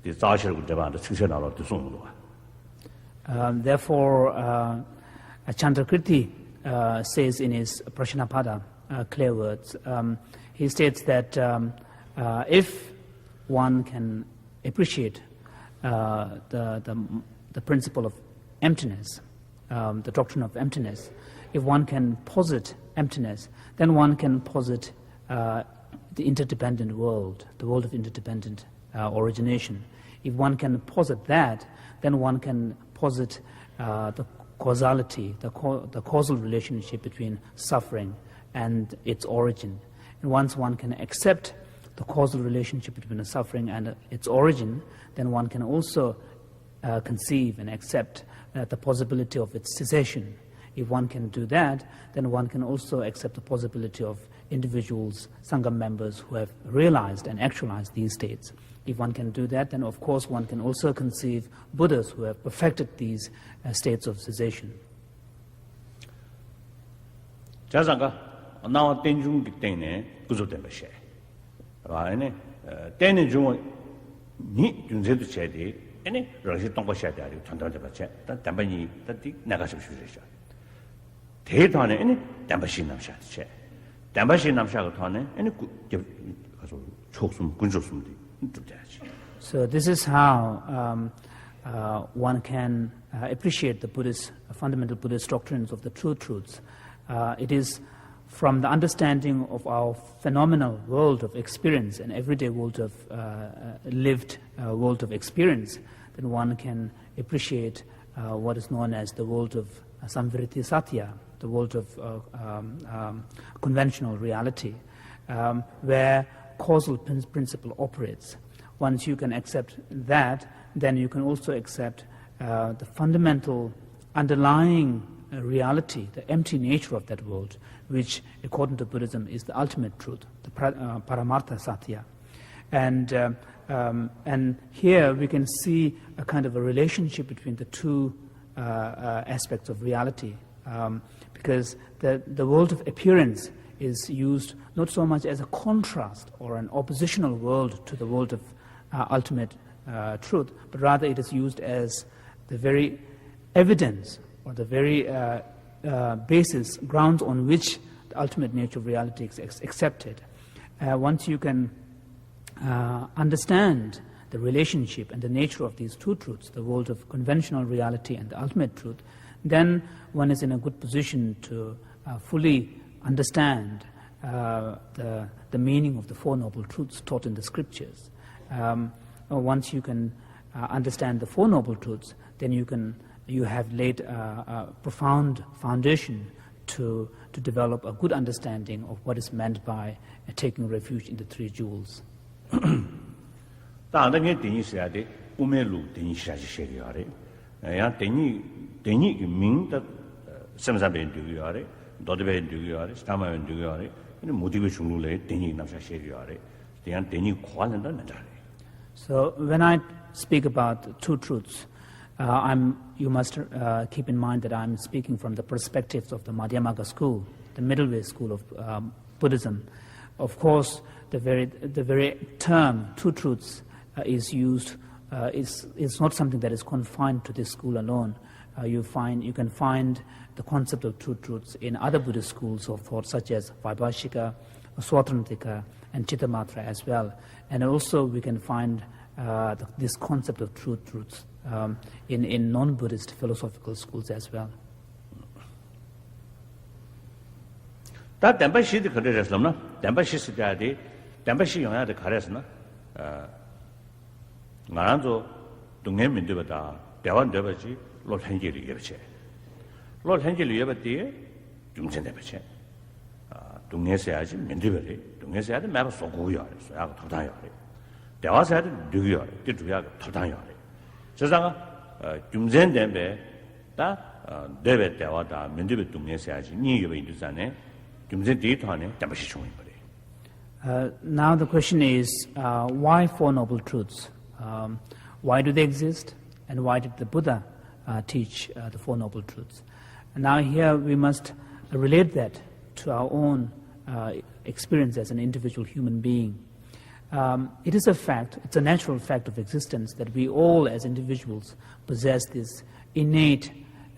디 자셔고 대반도 측셔나로 뜻송도 Therefore Chandrakirti says in his Prashnapada clear words, he states that if one can appreciate the principle of emptiness, the doctrine of emptiness, if one can posit emptiness, then one can posit the interdependent world, the world of interdependent origination. If one can posit that, then one can posit the causality, the causal relationship between suffering and its origin. And once one can accept the causal relationship between the suffering and its origin, then one can also conceive and accept the possibility of its cessation. If one can do that, then one can also accept the possibility of individuals, Sangha members who have realized and actualized these states. If one can do that, then of course one can also conceive Buddhas who have perfected these states of cessation. 자상가 나와 땡중 때문에 구조된 것이. 아니 때는 좀니 준세도 쳐야지. 아니 러시 동거셔야 돼. 전달돼 봤지. 담반이 다디 나가서 싶으셔. 대단해. 아니 담바시 남샤지. 담바시 남샤가 더네. 아니 가서 촉숨 군조숨도 좀 돼야지. So this is how one can appreciate the Buddhist, fundamental Buddhist doctrines of the true truths. It is from the understanding of our phenomenal world of experience and everyday world of lived world of experience that one can appreciate what is known as the world of samvriti satya, the world of conventional reality, where causal principle operates. Once you can accept that, then you can also accept the fundamental underlying reality, the empty nature of that world, which according to Buddhism is the ultimate truth, the Paramartha Satya. And here we can see a kind of a relationship between the two aspects of reality, because the world of appearance is used not so much as a contrast or an oppositional world to the world of ultimate truth, but rather it is used as the very evidence or the very basis, grounds on which the ultimate nature of reality is accepted. Once you can understand the relationship and the nature of these two truths, the world of conventional reality and the ultimate truth, then one is in a good position to fully understand the meaning of the Four Noble Truths taught in the scriptures. Once you can understand the Four Noble Truths, then you have laid a profound foundation to develop a good understanding of what is meant by taking refuge in the Three Jewels. So when I speak about two truths, you must keep in mind that I'm speaking from the perspectives of the Madhyamaka school, the middle way school of Buddhism. Of course, the very term two truths is used. It's not something that is confined to this school alone. You can find the concept of two truths in other Buddhist schools of thought, such as Vaibhashika, Swatrantika, and Chittamatra as well. And also we can find this concept of two truths in non-Buddhist philosophical schools as well. Now the question is, why Four Noble Truths? Why do they exist? And why did the Buddha teach the Four Noble Truths? And now here we must relate that to our own experience as an individual human being. It is a fact, it's a natural fact of existence that we all as individuals possess this innate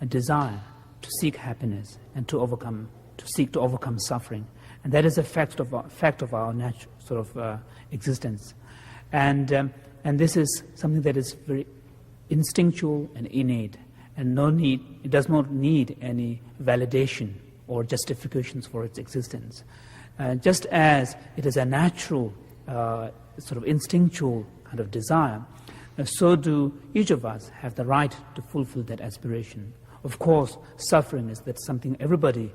desire to seek happiness and to seek to overcome suffering. And that is a fact of our natural sort of existence. And this is something that is very instinctual and innate, and it does not need any validation or justifications for its existence. Just as it is a natural, sort of instinctual kind of desire, so do each of us have the right to fulfill that aspiration. Of course, suffering is something everybody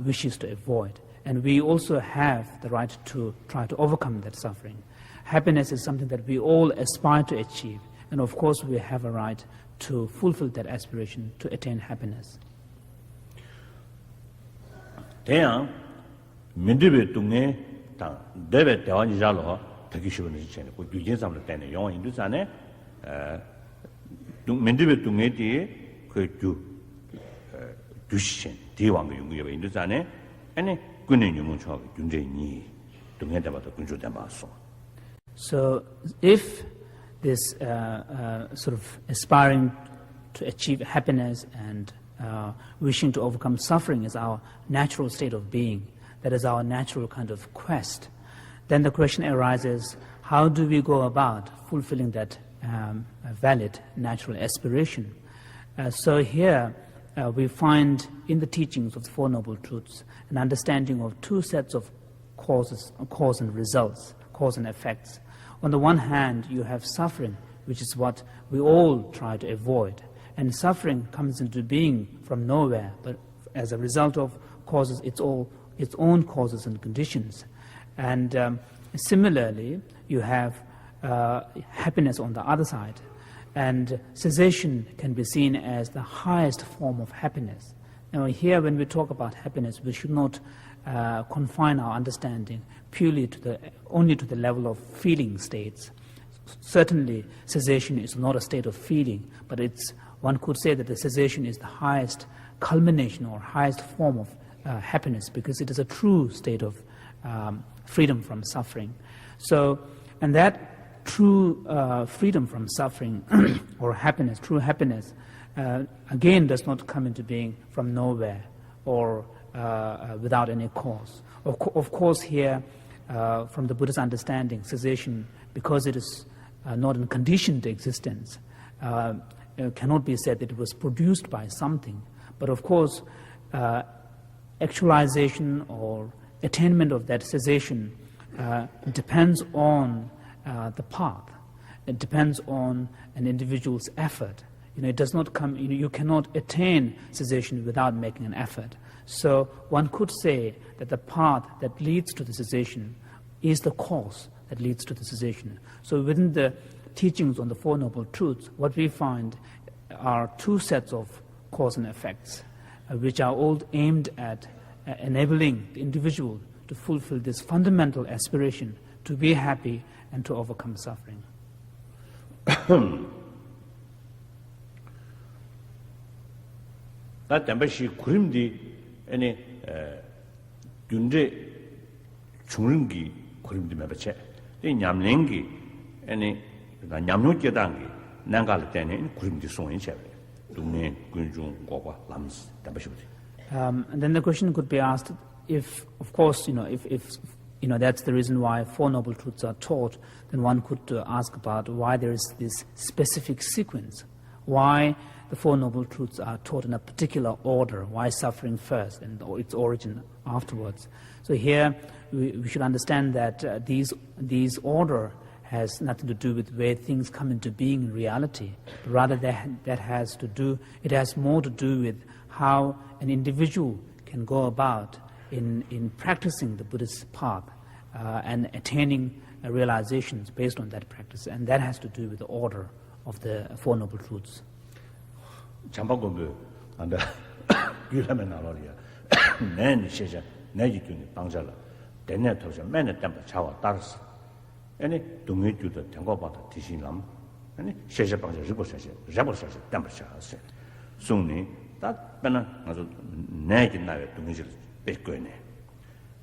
wishes to avoid, and we also have the right to try to overcome that suffering. Happiness is something that we all aspire to achieve, and of course we have a right to fulfill that aspiration to attain happiness. 대양 민드베 동네 다 대베 대원이 잘로 되기 쉬운 지체네 그 유진삼을 때네 영어 인도산에 민드베 동네 뒤에 그주 주신 대왕의 용구에 인도산에 아니 군의 유문처 윤재인이 동네 대바도 군주대 마소. So if this sort of aspiring to achieve happiness and wishing to overcome suffering is our natural state of being, that is our natural kind of quest, then the question arises, how do we go about fulfilling that valid natural aspiration? So here we find in the teachings of the Four Noble Truths an understanding of two sets of cause and results, cause and effects. On the one hand, you have suffering, which is what we all try to avoid. And suffering comes into being from nowhere, but as a result of causes its own causes and conditions. And similarly, you have happiness on the other side. And cessation can be seen as the highest form of happiness. Now, here, when we talk about happiness, we should not confine our understanding purely only to the level of feeling states. Certainly, cessation is not a state of feeling, but one could say that the cessation is the highest culmination or highest form of happiness, because it is a true state of freedom from suffering. So, and that true freedom from suffering or happiness, true happiness, again does not come into being from nowhere or without any cause. Of course, here, from the Buddhist understanding, cessation, because it is not in conditioned existence, cannot be said that it was produced by something. But of course, actualization or attainment of that cessation depends on the path. It depends on an individual's effort. It does not come. You cannot attain cessation without making an effort. So one could say that the path that leads to the cessation is the cause that leads to the cessation. So within the teachings on the Four Noble Truths, what we find are two sets of cause and effects, which are all aimed at enabling the individual to fulfill this fundamental aspiration to be happy and to overcome suffering. 나 담바시 구름디 아니 균제 중릉기 구름디 매버체 이 냠랭기 아니 냠노께당기 난갈 때는 구름디 송인체 동네 군중 고과 람스 담바시. And then the question could be asked, if, of course, if that's the reason why Four Noble Truths are taught, then one could ask about why there is this specific sequence, why the Four Noble Truths are taught in a particular order, why suffering first and its origin afterwards. So here we should understand that these order has nothing to do with where things come into being in reality, but rather it has more to do with how an individual can go about in practicing the Buddhist path and attaining realizations based on that practice, and that has to do with the order of the Four Noble Truths. 잠바고도 안다 유라면 나로리야 내는 시자 내지균이 방자라 대내 도서 맨날 담바 차와 따르스 아니 동의주도 된거보다 디신람 아니 시자 방자 리고셔시 잡어셔시 담바 차스 송니 다 빼나 아주 내기 나게 동의를 뺏고네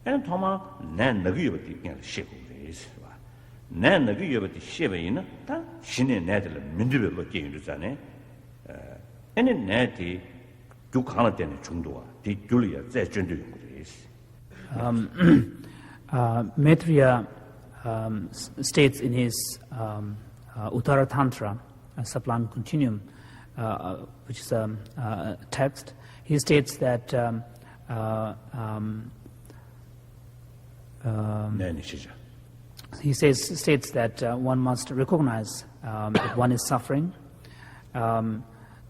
아니 도마 내 너기여버디 그냥 시고레스 봐 내 너기여버디 시베이나 다 신의 내들 민주별로 게임이잖아요 any natty do can't any chungdua, the Julia, that's gender. Maitreya states in his Uttara Tantra, a Sublime Continuum, which is a text, he states that he states that one must recognize that one is suffering.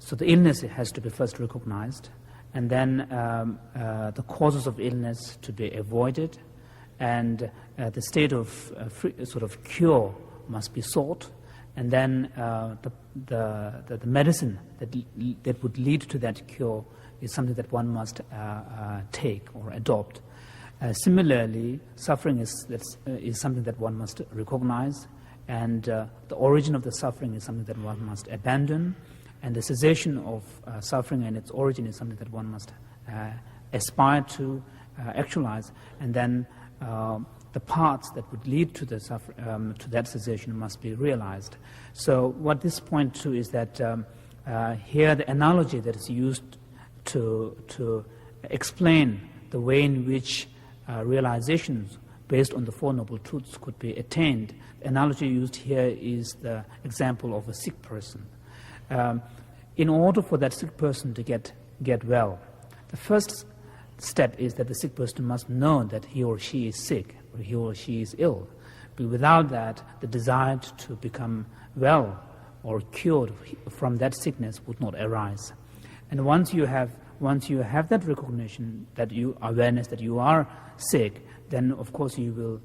So the illness has to be first recognized, and then the causes of illness to be avoided, and the state of sort of cure must be sought, and then the medicine that would lead to that cure is something that one must take or adopt. Similarly, suffering is something that one must recognize, and the origin of the suffering is something that one must abandon. And the cessation of suffering and its origin is something that one must aspire to actualize. And then the paths that would lead to to that cessation must be realized. So what this points to is that here the analogy that is used to explain the way in which realizations based on the Four Noble Truths could be attained, the analogy used here is the example of a sick person. In order for that sick person to get well, the first step is that the sick person must know that he or she is sick, or he or she is ill. But without that, the desire to become well or cured from that sickness would not arise. And once you have that recognition, awareness that you are sick, then of course you will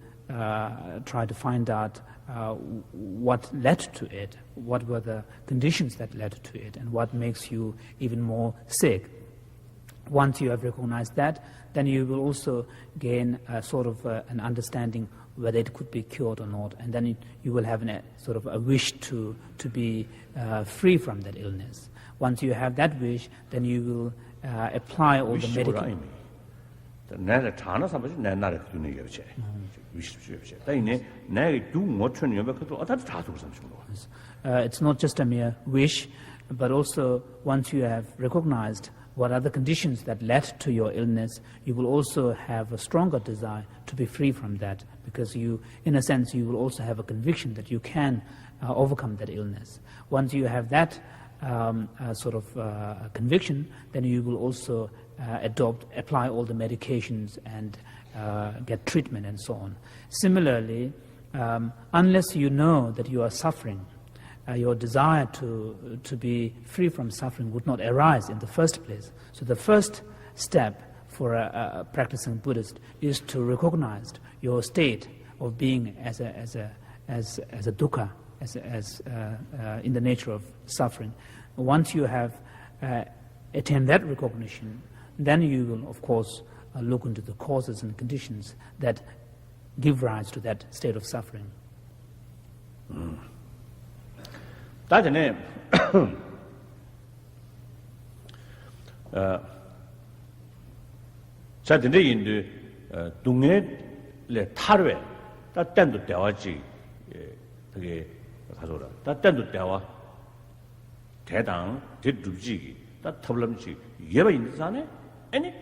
try to find out what led to it, what were the conditions that led to it, and what makes you even more sick. once you have recognized that, then you will also gain a sort of an understanding whether it could be cured or not, and then you will have a sort of a wish to be free from that illness. Once you have that wish, then you will apply all the medication. 내가 자나 삼아지 내 나라 그 얘기 없지. 위십시오. 근데 내가 두 못천 여백 그도 어디 다 두고 삼는 거. It's not just a mere wish, but also once you have recognized what are the conditions that led to your illness, you will also have a stronger desire to be free from that, because you, in a sense, you will also have a conviction that you can overcome that illness. Once you have that sort of conviction, then you will also apply all the medications and get treatment and so on. Similarly, unless you know that you are suffering, your desire to be free from suffering would not arise in the first place. So the first step for a practicing Buddhist is to recognize your state of being as a dukkha, as in the nature of suffering. Once you have attained that recognition, then you will, of course, look into the causes and conditions that give rise to that state of suffering. 다전에 자든데 인도 동네에 타르에 다 땐도 대화지 그게 가서라 다 땐도 대화 대당 대두지 다 탑람지 예바 있는 사네 아니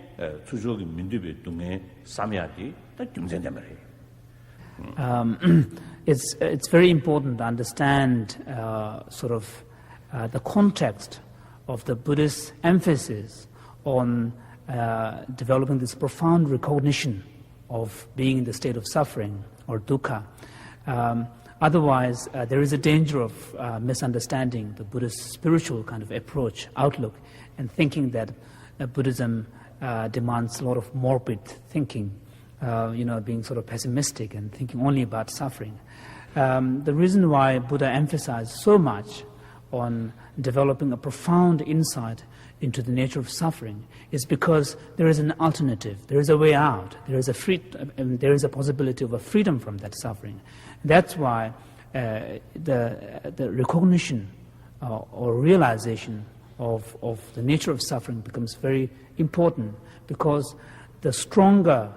수족이 민두비 동네 삼야디 다 중생된 말이에요. It's very important to understand the context of the Buddhist emphasis on developing this profound recognition of being in the state of suffering or dukkha. Otherwise, there is a danger of misunderstanding the Buddhist spiritual kind of approach, outlook, and thinking that Buddhism demands a lot of morbid thinking. Being sort of pessimistic and thinking only about suffering. The reason why Buddha emphasized so much on developing a profound insight into the nature of suffering is because there is an alternative, there is a way out, there is a possibility of a freedom from that suffering. That's why the recognition or realization of the nature of suffering becomes very important, because the stronger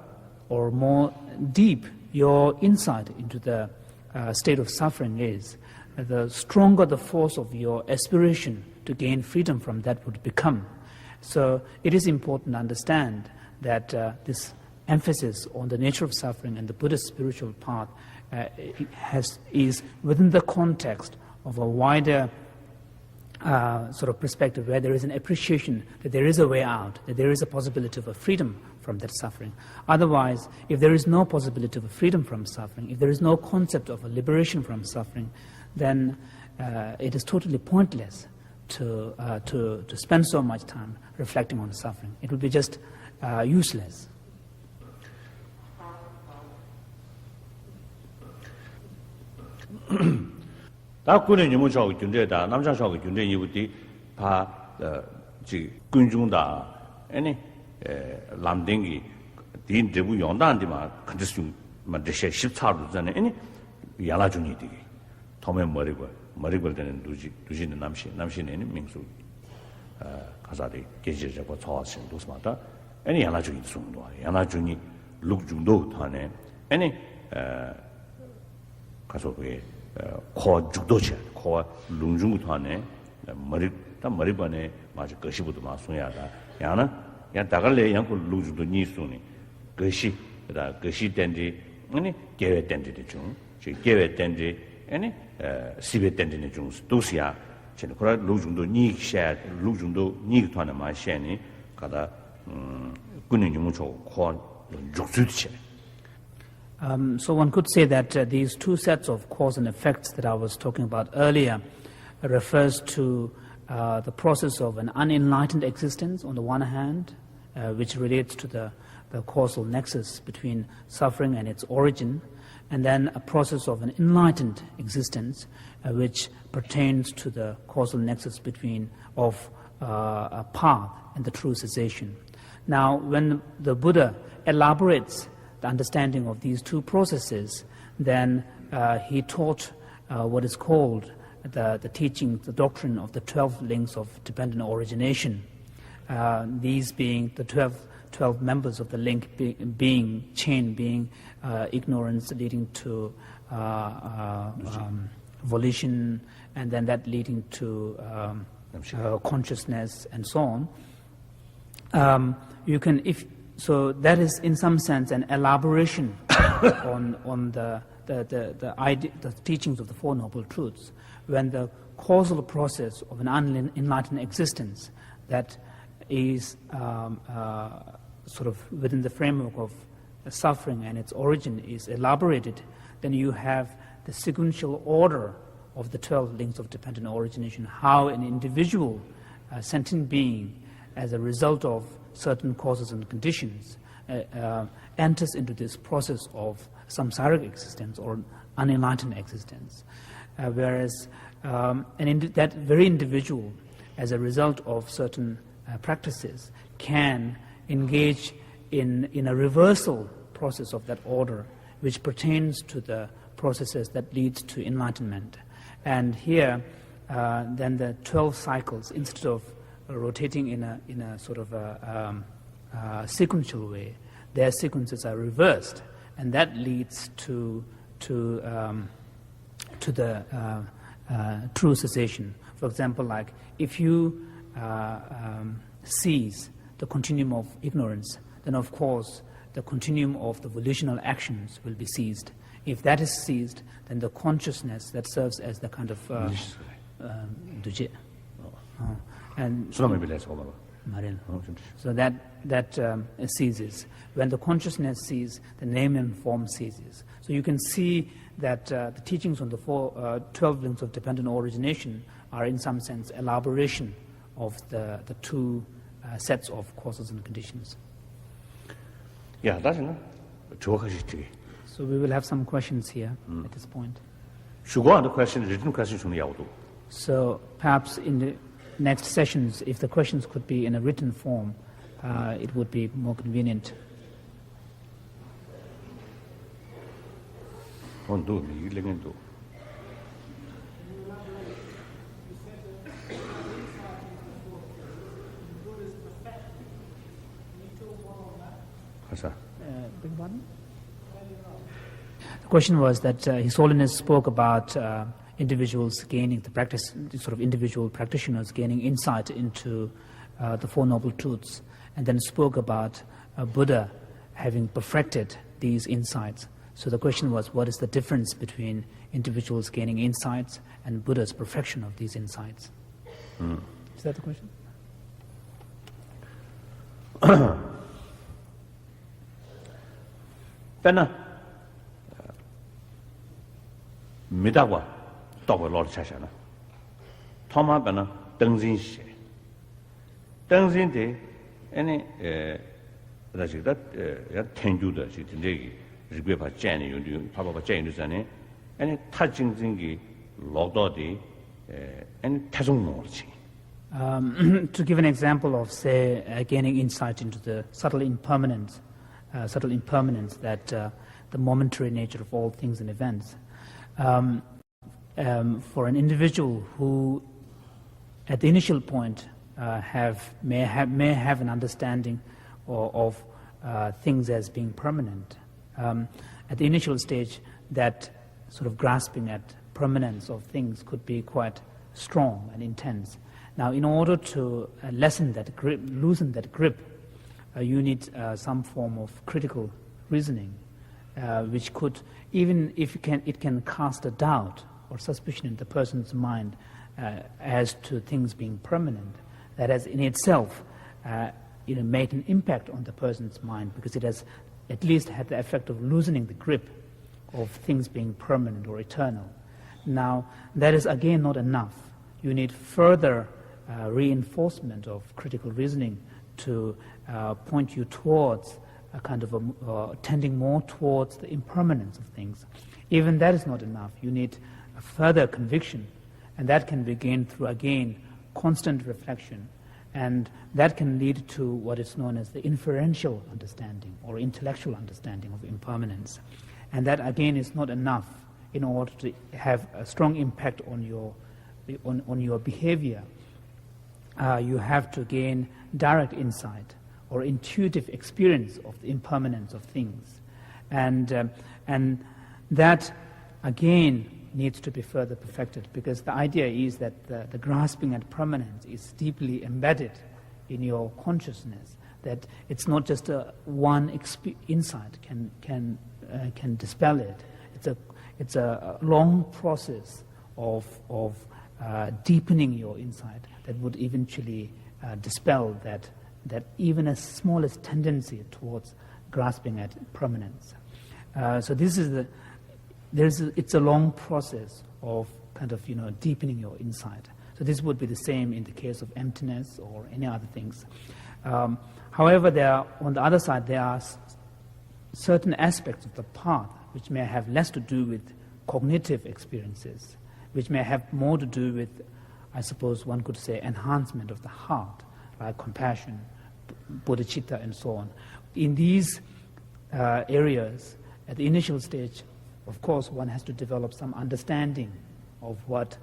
or more deep your insight into the state of suffering is, the stronger the force of your aspiration to gain freedom from that would become. So it is important to understand that this emphasis on the nature of suffering and the Buddhist spiritual path is within the context of a wider sort of perspective, where there is an appreciation that there is a way out, that there is a possibility of a freedom from that suffering. Otherwise, if there is no possibility of a freedom from suffering, if there is no concept of a liberation from suffering, then it is totally pointless to spend so much time reflecting on suffering. It would be just useless. 다 군의 유무하고 군대다 남자하고 군대 이부터 다 군중다 아니 람댕기 딘 대부 용단디마 컨디션 만드셔 14로 전에 아니 야라중이디 도매 머리고 되는 두지는 남신에는 민수 가사리 계제자고 저하신 도스마다 아니 야라중이 중도 야라중이 룩중도 타네 아니 가서 그게 코 죽도체 코 룽중도 하네 머리번에 맞아 것이부터 마송야다 야나 야 다갈래 양고 루주도 니수니 것이 된지 아니 계획 된지 중 계획 된지 아니 시베 된지 중 도시야 전 그런 루중도 니샤 루중도 니团的 마셔니 가다 군인 유무초 코 죽주체. So one could say that these two sets of cause and effects that I was talking about earlier refers to the process of an unenlightened existence on the one hand, which relates to the causal nexus between suffering and its origin, and then a process of an enlightened existence which pertains to the causal nexus of a path and the true cessation. Now, when the Buddha elaborates the understanding of these two processes, then he taught what is called the teaching, the doctrine of the 12 links of dependent origination. These being the 12 members of the link being ignorance leading to volition, and then that leading to consciousness and so on. So that is in some sense an elaboration on the teachings of the Four Noble Truths, when the causal process of an unenlightened existence that is sort of within the framework of suffering and its origin is elaborated, then you have the sequential order of the 12 links of dependent origination, how an individual sentient being, as a result of certain causes and conditions, enters into this process of samsaric existence or unenlightened existence. Whereas that very individual, as a result of certain practices, can engage in a reversal process of that order, which pertains to the processes that lead to enlightenment. And here, then the 12 cycles, instead of rotating in a sort of a sequential way, their sequences are reversed, and that leads to the true cessation. For example, like if you seize the continuum of ignorance, then of course the continuum of the volitional actions will be seized. If that is seized, then the consciousness that serves as the kind of duje. And so that ceases. When the consciousness ceases, the name and form ceases. So you can see that the teachings on the 12 links of dependent origination are in some sense elaboration of the two sets of causes and conditions. Yeah, that's enough. So we will have some questions here at this point. Written questions. So perhaps in the next sessions, if the questions could be in a written form, it would be more convenient. The question was that His Holiness spoke about individuals gaining the practice, sort of individual practitioners gaining insight into the Four Noble Truths, and then spoke about Buddha having perfected these insights. So the question was, what is the difference between individuals gaining insights and Buddha's perfection of these insights? Is that the question? Pena Midagwa Dog Lord Chashana Toma Bena Dengzin She Dengzin Day any that Tendu the City Ribipa Jenny, you Papa Jane Zane, any touching zingy Lododi and Tazumorchi. To give an example of, say, gaining insight into the subtle impermanence that the momentary nature of all things and events. For an individual who, at the initial point, may have an understanding of things as being permanent, at the initial stage, that sort of grasping at permanence of things could be quite strong and intense. Now, in order to loosen that grip, you need some form of critical reasoning, which could, even if it can cast a doubt or suspicion in the person's mind as to things being permanent, that has in itself made an impact on the person's mind, because it has at least had the effect of loosening the grip of things being permanent or eternal. Now, that is again not enough. You need further reinforcement of critical reasoning to point you towards a kind of tending more towards the impermanence of things. Even that is not enough. You need a further conviction, and that can be gained through, again, constant reflection And that can lead to what is known as the inferential understanding or intellectual understanding of impermanence. And that, again, is not enough in order to have a strong impact on your behavior. You have to gain direct insight or intuitive experience of the impermanence of things. And that, again, needs to be further perfected, because the idea is that the grasping at permanence is deeply embedded in your consciousness, that it's not just one insight can dispel it. It's a long process of deepening your insight that would eventually dispel that even as smallest tendency towards grasping at permanence. So this is it's a long process of kind of deepening your insight. So this would be the same in the case of emptiness or any other things. However, on the other side, there are certain aspects of the path which may have less to do with cognitive experiences, which may have more to do with, I suppose one could say, enhancement of the heart, like compassion, bodhicitta, and so on. In these areas, at the initial stage, of course, one has to develop some understanding of what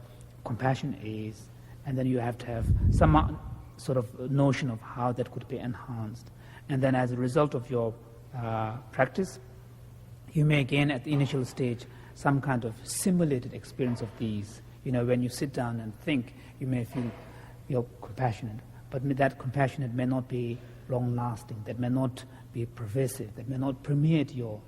compassion is, and then you have to have some sort of notion of how that could be enhanced. And then as a result of your practice, you may gain at the initial stage some kind of simulated experience of these. When you sit down and think, you may feel you're compassionate, but that compassionate may not be long-lasting, that may not be pervasive, that may not permeate your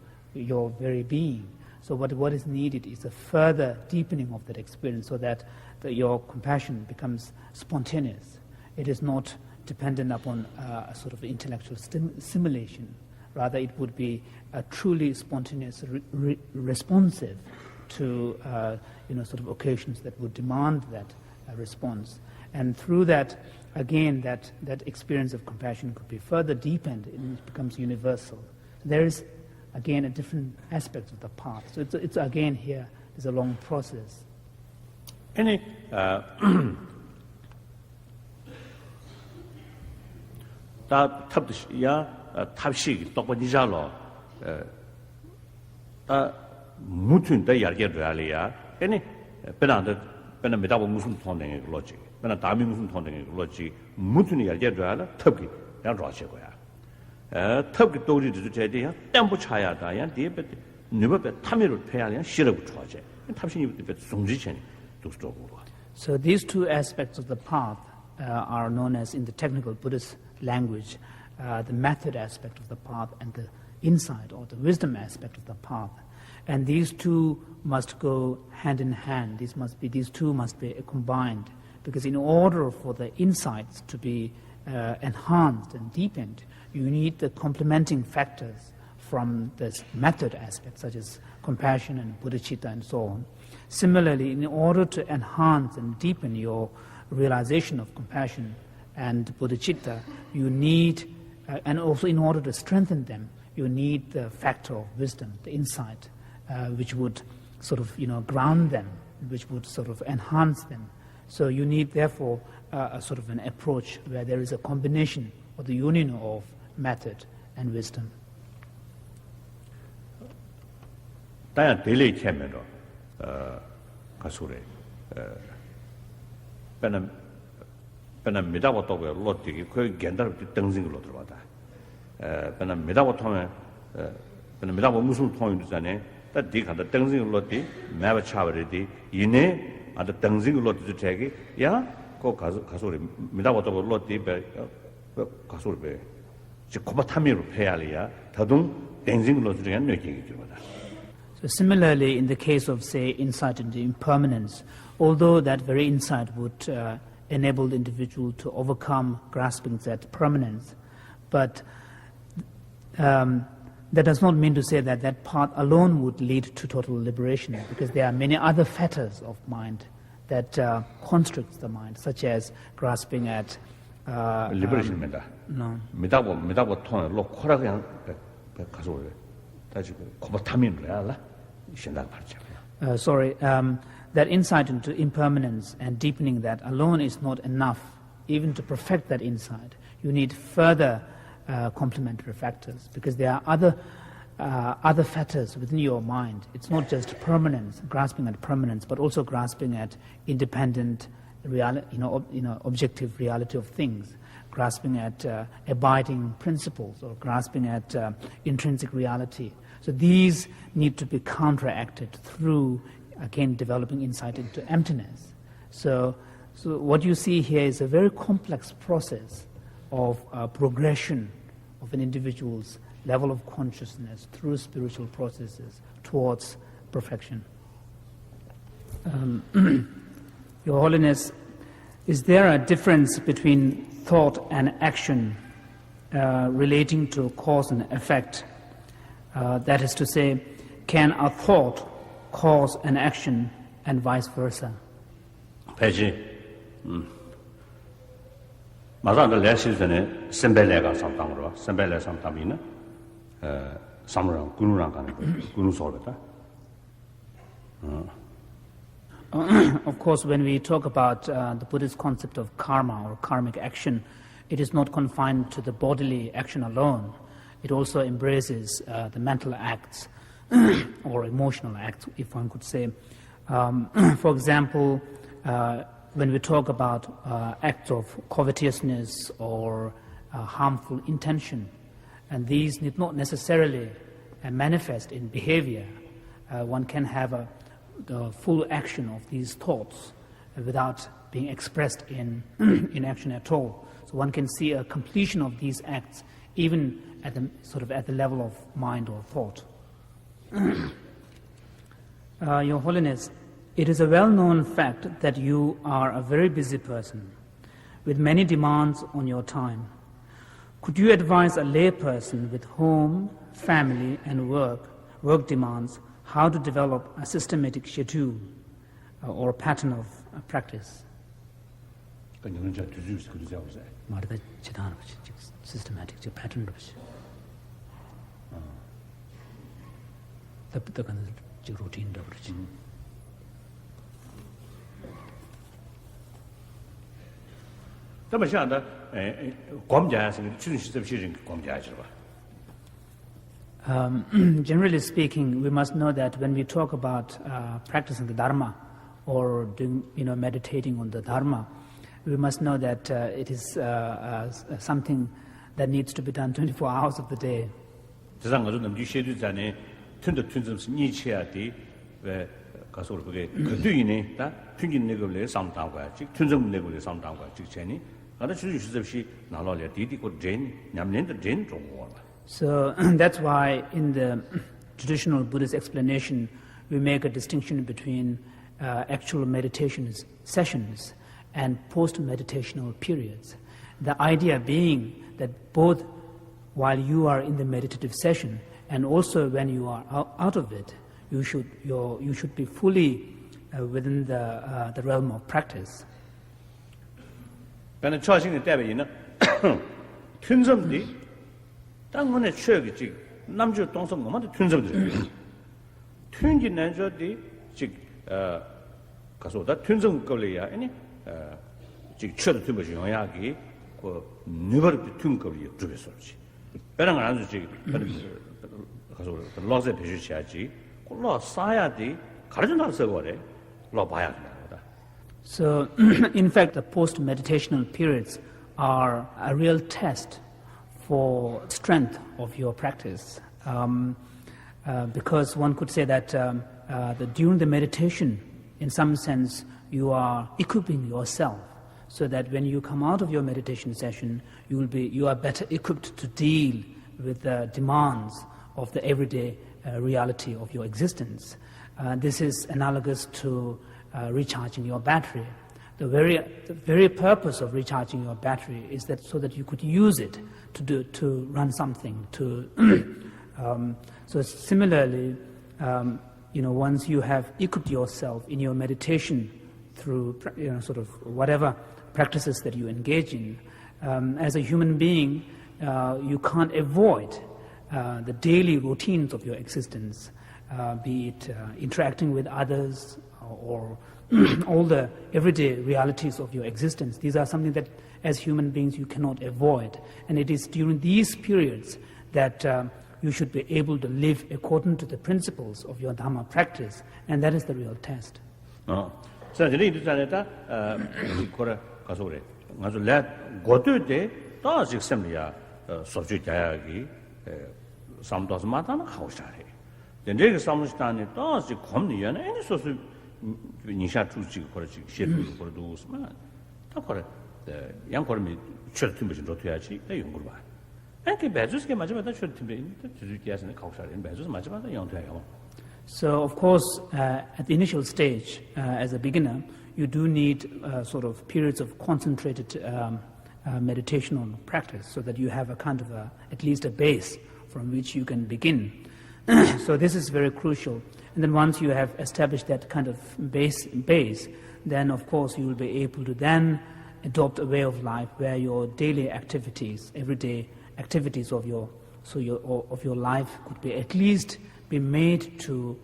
very being. So what is needed is a further deepening of that experience, so that your compassion becomes spontaneous. It is not dependent upon a sort of intellectual simulation. Rather, it would be a truly spontaneous, responsive to sort of occasions that would demand that response. And through that, again, that experience of compassion could be further deepened, and it becomes universal. There is, again, a different aspect of the path. So it's again here, there's a long process. Any 다 탑시야 탑시 똑바지자로 다 무튼다 야게르알이야 아니 베나 메다보 무슨 통행의 로직 베나 다미 무슨 통행의 로직 무튼이 야게르알 탑기 야 로시고야 탑기 도리도 제대야 땜부 차야다 야 디베 느베 탐미를 패야냐 싫어부 좋아제 탑신이부터 송지체니 독스적으로. So these two aspects of the path are known as, in the technical Buddhist language, the method aspect of the path and the insight or the wisdom aspect of the path. And these two must go hand in hand. These two must be combined, because in order for the insights to be enhanced and deepened, you need the complementing factors from this method aspect, such as compassion and bodhicitta and so on. Similarly, in order to enhance and deepen your realization of compassion and bodhicitta, you need, and also in order to strengthen them, you need the factor of wisdom, the insight, which would sort of, ground them, which would sort of enhance them. So you need, therefore, a sort of an approach where there is a combination or the union of method and wisdom. 다야 델레이 캠에로 가수래 베나 메다고 또고 로티기 그 견다르 등징으로 들어왔다 베나 메다고 통에 베나 메다고 무슨 통인지잖아요 다 디간다 등징으로 로티 매바 차버리디 이네 아다 등징으로 로티 저기 야고 가수래 메다고 또고 로티 베 가수래 베 지 고바타미로 패야리야 더동 등징으로 들어간 느낌이 들어다. So similarly, in the case of, say, insight into impermanence, although that very insight would enable the individual to overcome graspings at permanence, but that does not mean to say that that path alone would lead to total liberation, because there are many other fetters of mind that constricts the mind, such as grasping at... liberation no. 메다보 통에 로 코라 그냥 가서 다시 고바타민을 알아? that insight into impermanence and deepening that alone is not enough even to perfect that insight, you need further complementary factors, because there are other factors within your mind. It's not just permanence, grasping at permanence, but also grasping at independent objective reality of things, grasping at abiding principles, or grasping at intrinsic reality. So these need to be counteracted through, again, developing insight into emptiness. So what you see here is a very complex process of progression of an individual's level of consciousness through spiritual processes towards perfection. Your Holiness, is there a difference between thought and action relating to cause and effect? That is to say, can a thought cause an action and vice versa? Peji, 맞아, 내 실전에 선배래가 상당으로 선배래 상담이나 사무랑 군우랑 가는 거, 군우 소리다. Of course, when we talk about the Buddhist concept of karma or karmic action, it is not confined to the bodily action alone. It also embraces the mental acts or emotional acts, if one could say. For example, when we talk about acts of covetousness or harmful intention, and these need not necessarily manifest in behavior, one can have the full action of these thoughts without being expressed in action at all. So one can see a completion of these acts even at the level of mind or thought. Your Holiness, it is a well-known fact that you are a very busy person with many demands on your time. Could you advise a lay person with home, family and work demands how to develop a systematic schedule or pattern of practice? Systematic pattern. The routine. Generally speaking, we must know that when we talk about practicing the Dharma or doing, meditating on the Dharma, we must know that it is something that needs to be done 24 hours of the day. So that's why in the traditional Buddhist explanation we make a distinction between actual meditation sessions and post-meditational periods. The idea being that both while you are in the meditative session and also when you are out of it, you should be fully within the realm of practice. 당문에 취역이지 남주 동성 뭐만도 튼성들 튼진난저디 즉 가서다 튼성 걸려야 아니 즉 취어도 튼버지 영향이 그 누버리 튼거리 주베서지 배랑 안 주지 가서 로제 배주셔야지 콜로 사야지 가르쳐 놨어 거래 로 봐야 된다. So in fact the post meditational periods are a real test for strength of your practice, because one could say that during the meditation, in some sense, you are equipping yourself so that when you come out of your meditation session, you are better equipped to deal with the demands of the everyday reality of your existence. This is analogous to recharging your battery. The very purpose of recharging your battery is that so that you could use it to run something. So similarly, once you have equipped yourself in your meditation through sort of whatever practices that you engage in, as a human being, you can't avoid the daily routines of your existence, be it interacting with others or all the everyday realities of your existence. These are something that, as human beings, you cannot avoid. And it is during these periods that you should be able to live according to the principles of your Dharma practice. And that is the real test. So, the need to tell it, Kora Kasore. As a lad, go to the Daz Assembly, subject Jayagi, some does matter, how shall he? The next Samstan, Daz, the Comni, and any sort of Nisha Tuchi, Korachik, Shepu, for those man. Takora, the young Kormi, Church in Rotiachi, the young Gurba. And Kebazus came much about the Church to be in the Kausar in Bazus, much about the young Tayo. So, of course, at the initial stage, as a beginner, you do need sort of periods of concentrated meditational practice so that you have a kind of at least a base from which you can begin. So this is very crucial. And then once you have established that kind of base, then of course you will be able to then adopt a way of life where your daily activities, everyday activities of your life could be at least be made to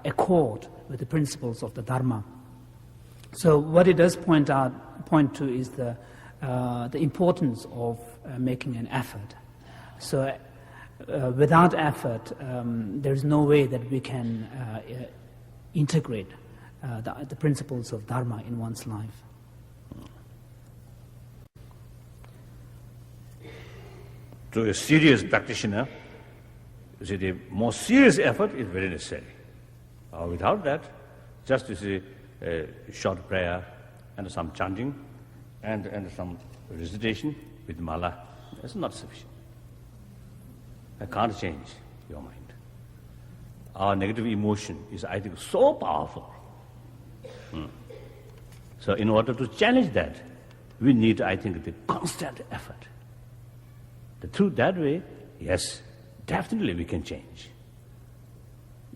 accord with the principles of the Dharma. So what it does point to is the importance of making an effort. So without effort, there is no way that we can integrate the principles of Dharma in one's life. To a serious practitioner, the more serious effort is very necessary. Without that, just a short prayer and some chanting and some recitation with mala, that's not sufficient. I can't change your mind. Our negative emotion is, I think, so powerful. So in order to challenge that, we need, I think, the constant effort. Through that way, yes, definitely we can change.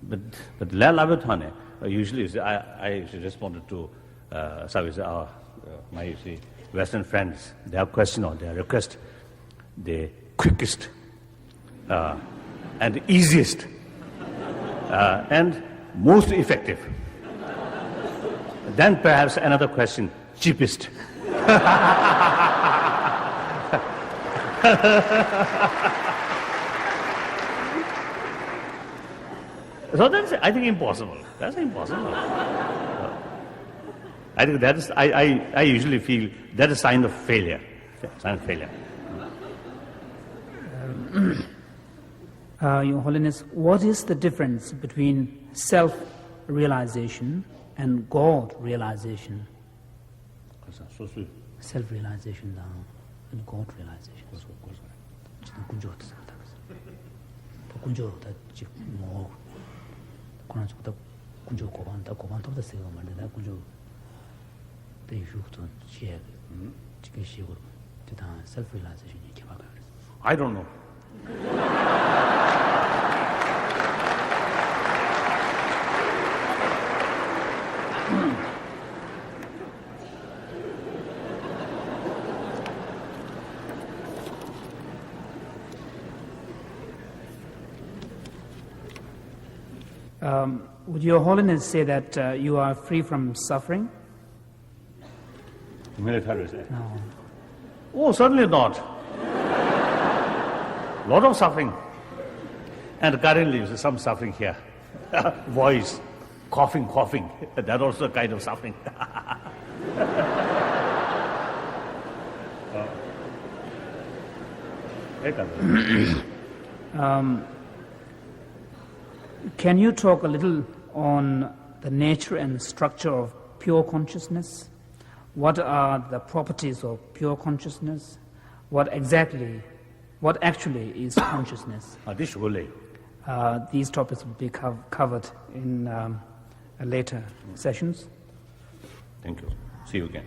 But usually I responded to my Western friends, their question or their request, the quickest and easiest and most effective. Then perhaps another question, cheapest. So that's, I think, impossible. That's impossible. I think that is, I usually feel that is a sign of failure. Sign of failure. Your Holiness, what is the difference between self-realization and God-realization? Self-realization and God-realization. I don't know. Would Your Holiness say that you are free from suffering? Military. No. Oh, certainly not. Lot of suffering. And currently some suffering here. Voice, coughing. That also a kind of suffering. Can you talk a little on the nature and structure of pure consciousness? What are the properties of pure consciousness? What actually is consciousness? These topics will be covered in later sessions. Thank you. See you again.